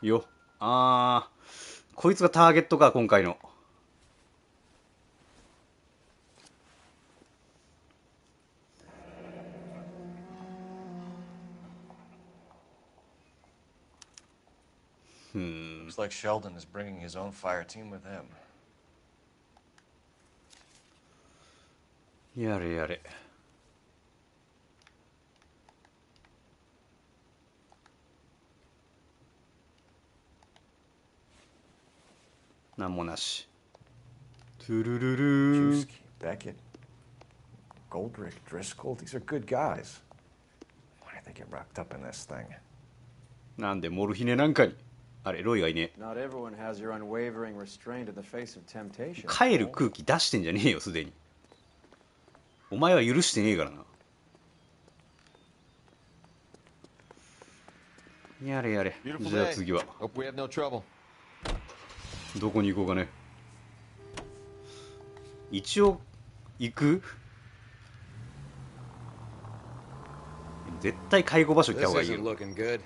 よ。こいつがターゲットか、今回の。Looks like Sheldon is bringing his own fire team with him. やれやれ。なんもなし。トゥルルルー。 Beckett, Goldrick, Driscoll, these are good guys. Why did they get wrapped up in this thing? なんでモルヒネなんかに。あれロイがいねえ。 Not everyone has your unwavering restraint in the face of temptation. 帰る空気出してんじゃねえよすでに。お前は許してねえからな。やれやれ。じゃあ次は Hope we have no trouble. どこに行こうかね。一応行く。絶対介護場所行った方がいいよ。 This isn't looking good.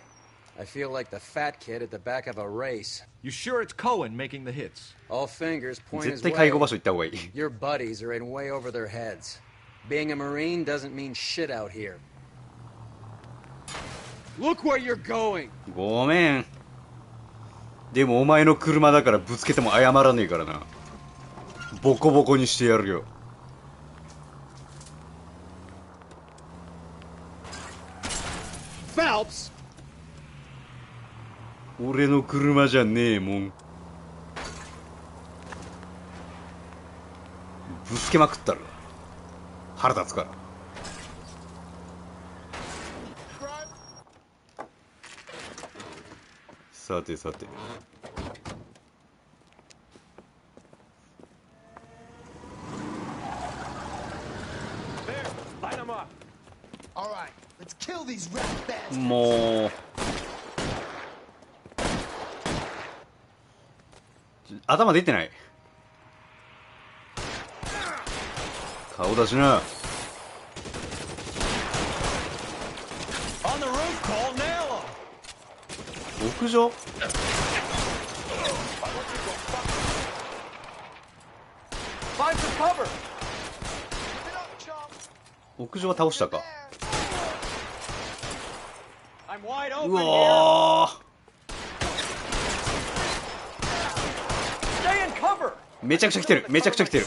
I feel like the fat kid at the back of a race. You sure it's Cohen making the hits? All fingers point his 絶対介護場所行った方がいい。 Your buddies are in way over their heads. Being a Marine doesn't mean shit out here. Look where you're going. ごめん。でもお前の車だからぶつけても謝らねえからな。ボコボコにしてやるよ。Phelps! 俺の車じゃねえもん。ぶつけまくったら腹立つから。さてさて。 もう頭出てない。顔出しな。屋上。屋上は倒したか。うわー、めちゃくちゃ来てる。めちゃくちゃ来てる。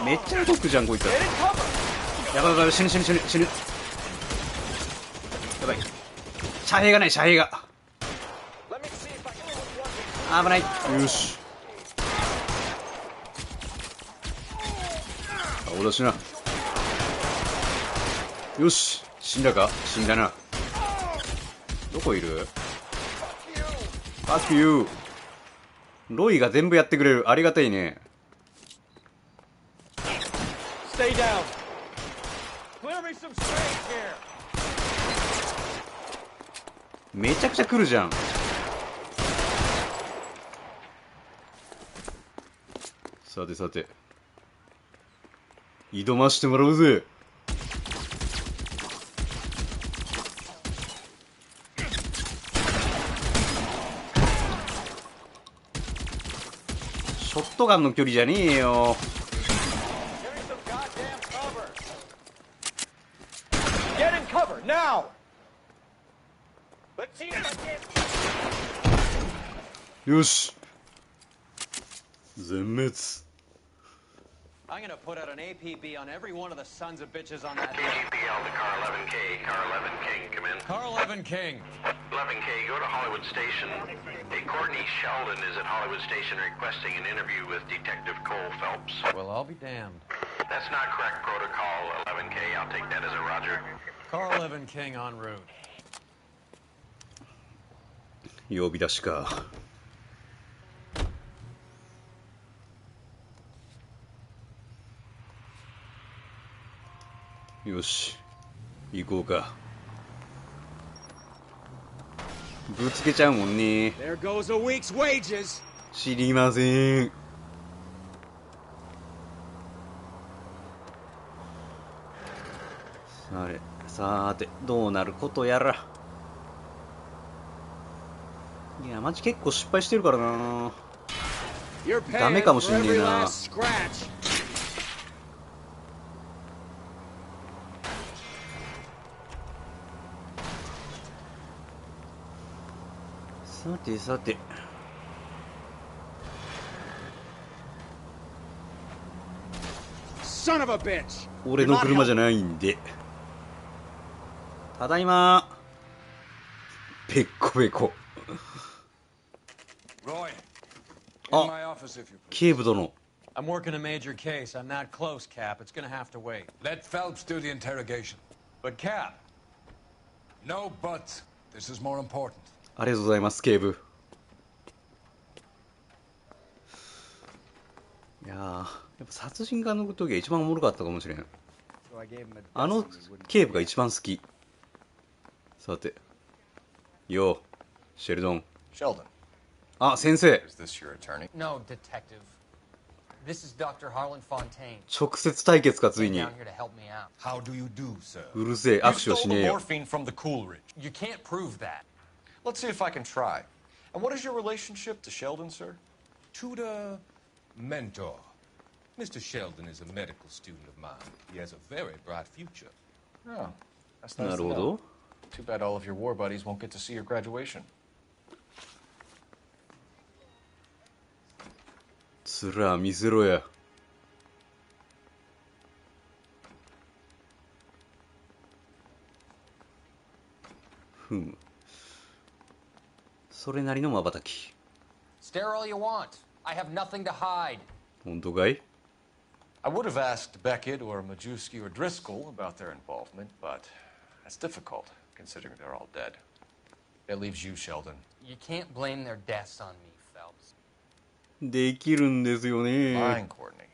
めっちゃ毒じゃんこいつ。やばいやばい、死ぬ死ぬ死ぬ死ぬ。やばい、遮蔽がない。遮蔽が危ない。よし、顔出しな。よし、死んだか。死んだな。どこいる。Fuck you。ロイが全部やってくれる。ありがたいね。 Stay down. Clear me some space here. めちゃくちゃ来るじゃん。さてさて、挑ましてもらうぜ。ショットガンの距離じゃねえよ。 Get in cover now. Let's see if I can. よし、全滅。 I'm gonna put out an APB on every one of the sons of bitches on that. APL to car 11K. Car 11 King, come in. Car 11 King. 11K, go to Hollywood Station. Hey, Courtney Sheldon is at Hollywood Station requesting an interview with Detective Cole Phelps. Well, I'll be damned. That's not correct protocol, 11K. I'll take that as a roger. Car 11 King en route. 呼び出しか。よし、行こうか。ぶつけちゃうもんね。 There goes a week's wages. 知りません。さーてどうなることやら。いやマジ結構失敗してるからな。ダメかもしんねえな。さてさて、Son of a bitch. 俺の車じゃないんで。ただいま。べっこべこ。 Roy, in あ、 my office if you please. 警部殿。 I'm working a major case. I'm not close, Cap. It's gonna have to wait. Let Phelps do the interrogation. But Cap, No buts. This is more important. ありがとうございます、警部。いやー、やっぱ殺人家の時が一番おもろかったかもしれん。あの警部が一番好き。さて、よう、シェルドン。Sheldon. あ、先生。 Is this your attorney? No, detective. This is Dr. Harlan Fontaine. 直接対決か、ついに。 Down here to help me out. How do you do, sir? うるせえ、握手をしねえ You よ。 stole the morphine from the Coolidge. You can't prove that. Let's see if I can try. And what is your relationship to Sheldon, sir? Tutor, mentor. Mr. Sheldon is a medical student of mine. He has a very bright future. Oh, that's nice な to るほ know. ど。 Too bad all of your war buddies won't get to see your graduation. つら見せろや。ふむ。それなりの瞬き。 Stare all you want. I have nothing to hide. 本当かい？ I would have asked Beckett or Majewski or Driscoll about their involvement, but that's difficult, considering they're all dead. It leaves you, Sheldon. You can't blame their deaths on me, Phelps. できるんですよね。 Fine, Courtney.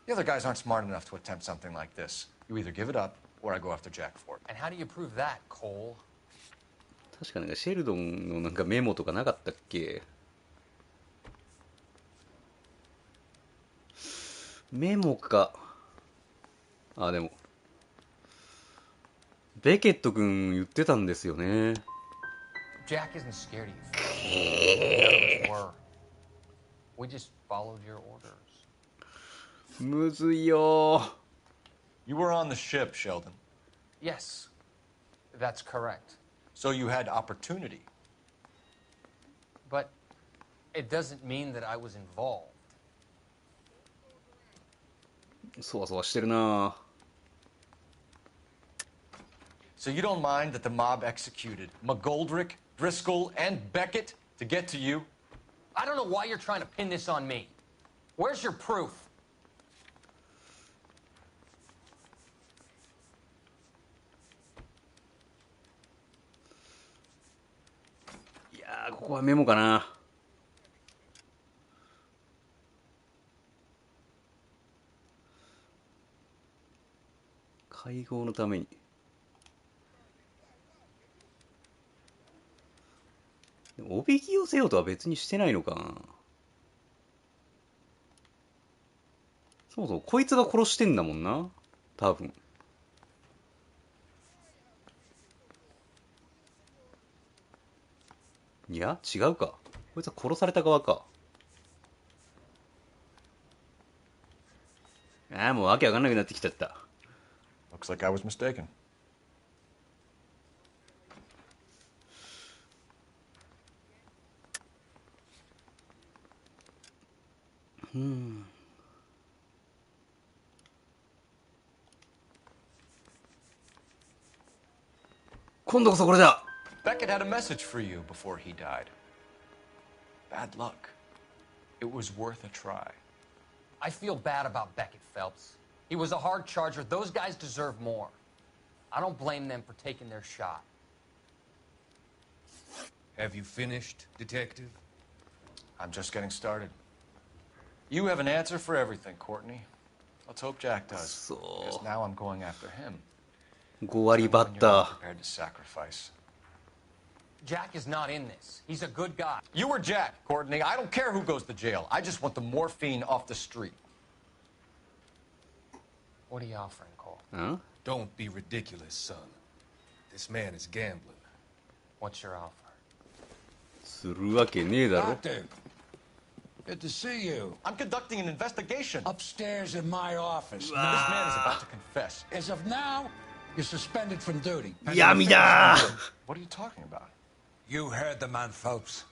The other guys aren't smart enough to attempt something like this. You either give it up, or I go after Jack for it. And how do you prove that, Cole? 確かなんかシェルドンのなんかメモとかなかったっけ？メモか。あ、でもベケット君言ってたんですよね。 Jack isn't scared of you, Phelps. None of us were. We just followed your orders. むずいよ。 You were on the ship, Sheldon. Yes, that's correct. So you had opportunity. But it doesn't mean that I was involved. そわそわしてるな。 So you don't mind that the mob executed McGoldrick, Driscoll, and Beckett to get to you? I don't know why you're trying to pin this on me. Where's your proof? いやー、ここはメモかな。会合のために。でもおびき寄せようとは別にしてないのかな。そもそもこいつが殺してんだもんな、多分。いや違うか、こいつは殺された側か。ああ、もうわけわかんなくなってきちゃった。 Looks like I was mistaken. 今度こそこれだ。 Beckett had a message for you before he died. Bad luck. It was worth a try. I feel bad about Beckett, Phelps. He was a hard charger. Those guys deserve more. I don't blame them for taking their shot. Have you finished, Detective? I'm just getting started. You have an answer for everything, Courtney. Let's hope Jack does. Because now I'm going after him. 5割バッター。 Prepared to sacrifice. Jack is not in this. He's a good guy. You were Jack, Courtney. I don't care who goes to jail. I just want the morphine off the street. What are you offering, Cole? Huh? Don't be ridiculous, son. This man is gambling. What's your offer? するわけねえだろ。 Doctor, good to see you. I'm conducting an investigation. Upstairs in my office. This man is about to confess. As of now, you're suspended from duty. 闇だ。 What are you talking about? You heard the man, Phelps.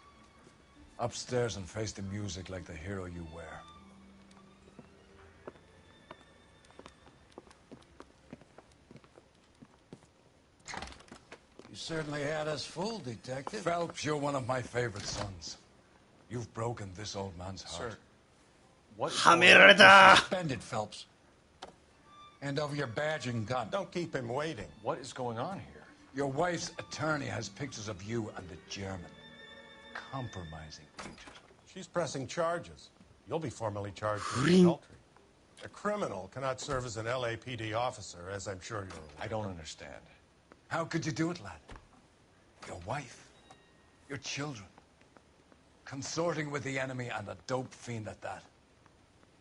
Upstairs and face the music like the hero you were. certainly had us fooled, Detective. Phelps, you're one of my favorite sons. You've broken this old man's heart. Sir, what is はめられた suspended, Phelps? Hand over your badge and gun. Don't keep him waiting. What is going on here? Your wife's attorney has pictures of you and the German. Compromising pictures. She's pressing charges. You'll be formally charged with 不倫 adultery. A criminal cannot serve as an LAPD officer, as I'm sure you're aware. I don't understand. How could you do it, lad? Your wife, your children, consorting with the enemy and a dope fiend at that.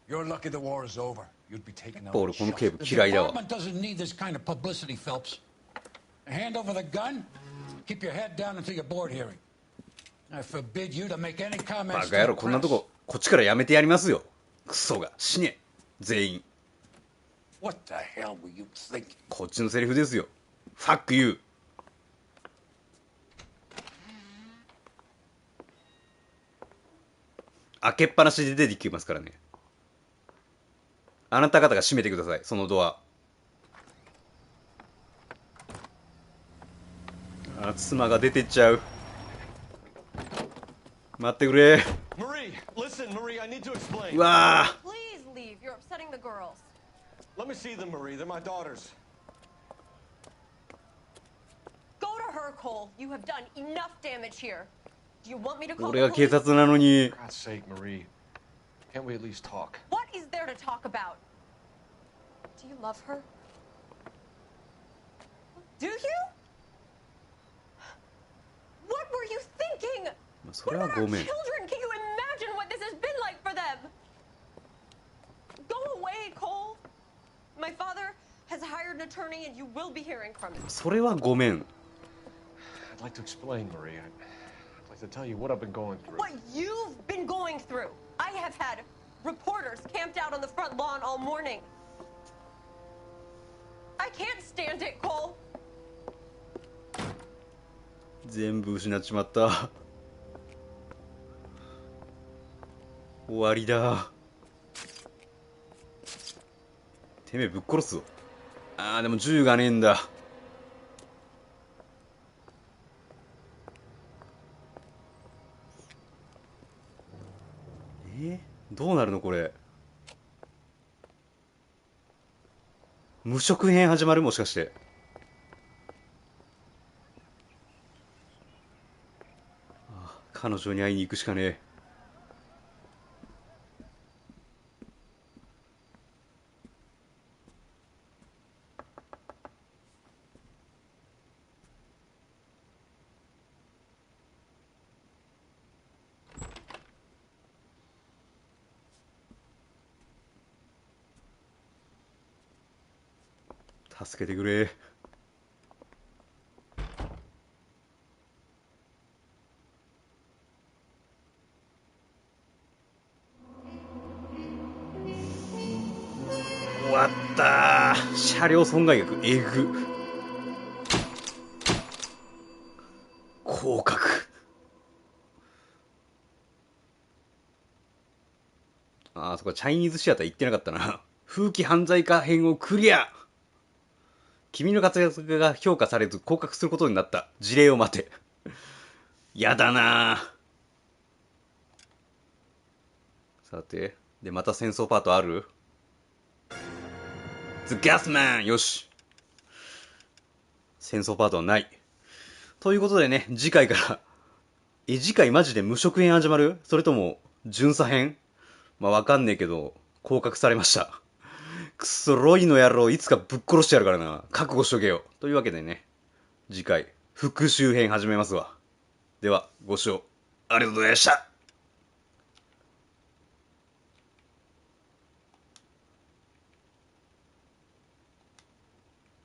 You're lucky the war is over. You'd be taken out. 俺この警部 The 嫌いだわ department doesn't need this kind of publicity, Phelps. Hand over the gun. Keep your head down until your board hearing. I forbid you to make any バ comments カ野 to 郎 the こんなと press. ここっちからやめてやりますよクソが死ね全員 What the hell were you thinking? こっちのセリフですよ Fuck you 開けっぱなしで出てきますからねあなた方が閉めてくださいそのドアあ妻が出てっちゃう待ってくれ Marie, listen, Marie, I need to explain. うわー Please leave. You're upsetting the girls. Let me see them, Marie. They're my daughters. Go to her, Cole. You have done enough damage here. Do you want me to call 俺 the が警 police? 察なのに For God's sake, Marie. Can't we at least talk? What is there to talk about? Do you love her? Do you? What were you thinking? そ What れは about ご our めん children? Can you imagine what this has been like for them? Go away, Cole. My father has hired an attorney and you will be hearing from him. それはごめん I'd like to explain, Marie. I'd like to tell you what I've been going through. What you've been going through. I have had reporters camped out on the front lawn all morning. I can't stand it, Cole. 全部失っちまった終わりだてめえぶっ殺すぞあーでも銃がねえんだどうなるのこれ無職編始まるもしかして彼女に会いに行くしかねえ助けてくれ終わったー車両損害額えぐ降格あーそこチャイニーズシアター行ってなかったな風紀犯罪課編をクリア君の活躍が評価されず降格することになった事例を待てやだなさてでまた戦争パートある The Gasman よし戦争パートはないということでね次回から次回マジで無職編始まるそれとも巡査編まあわかんねえけど降格されましたくそロイの野郎いつかぶっ殺してやるからな覚悟しとけよというわけでね次回復讐編始めますわではご視聴ありがとうございました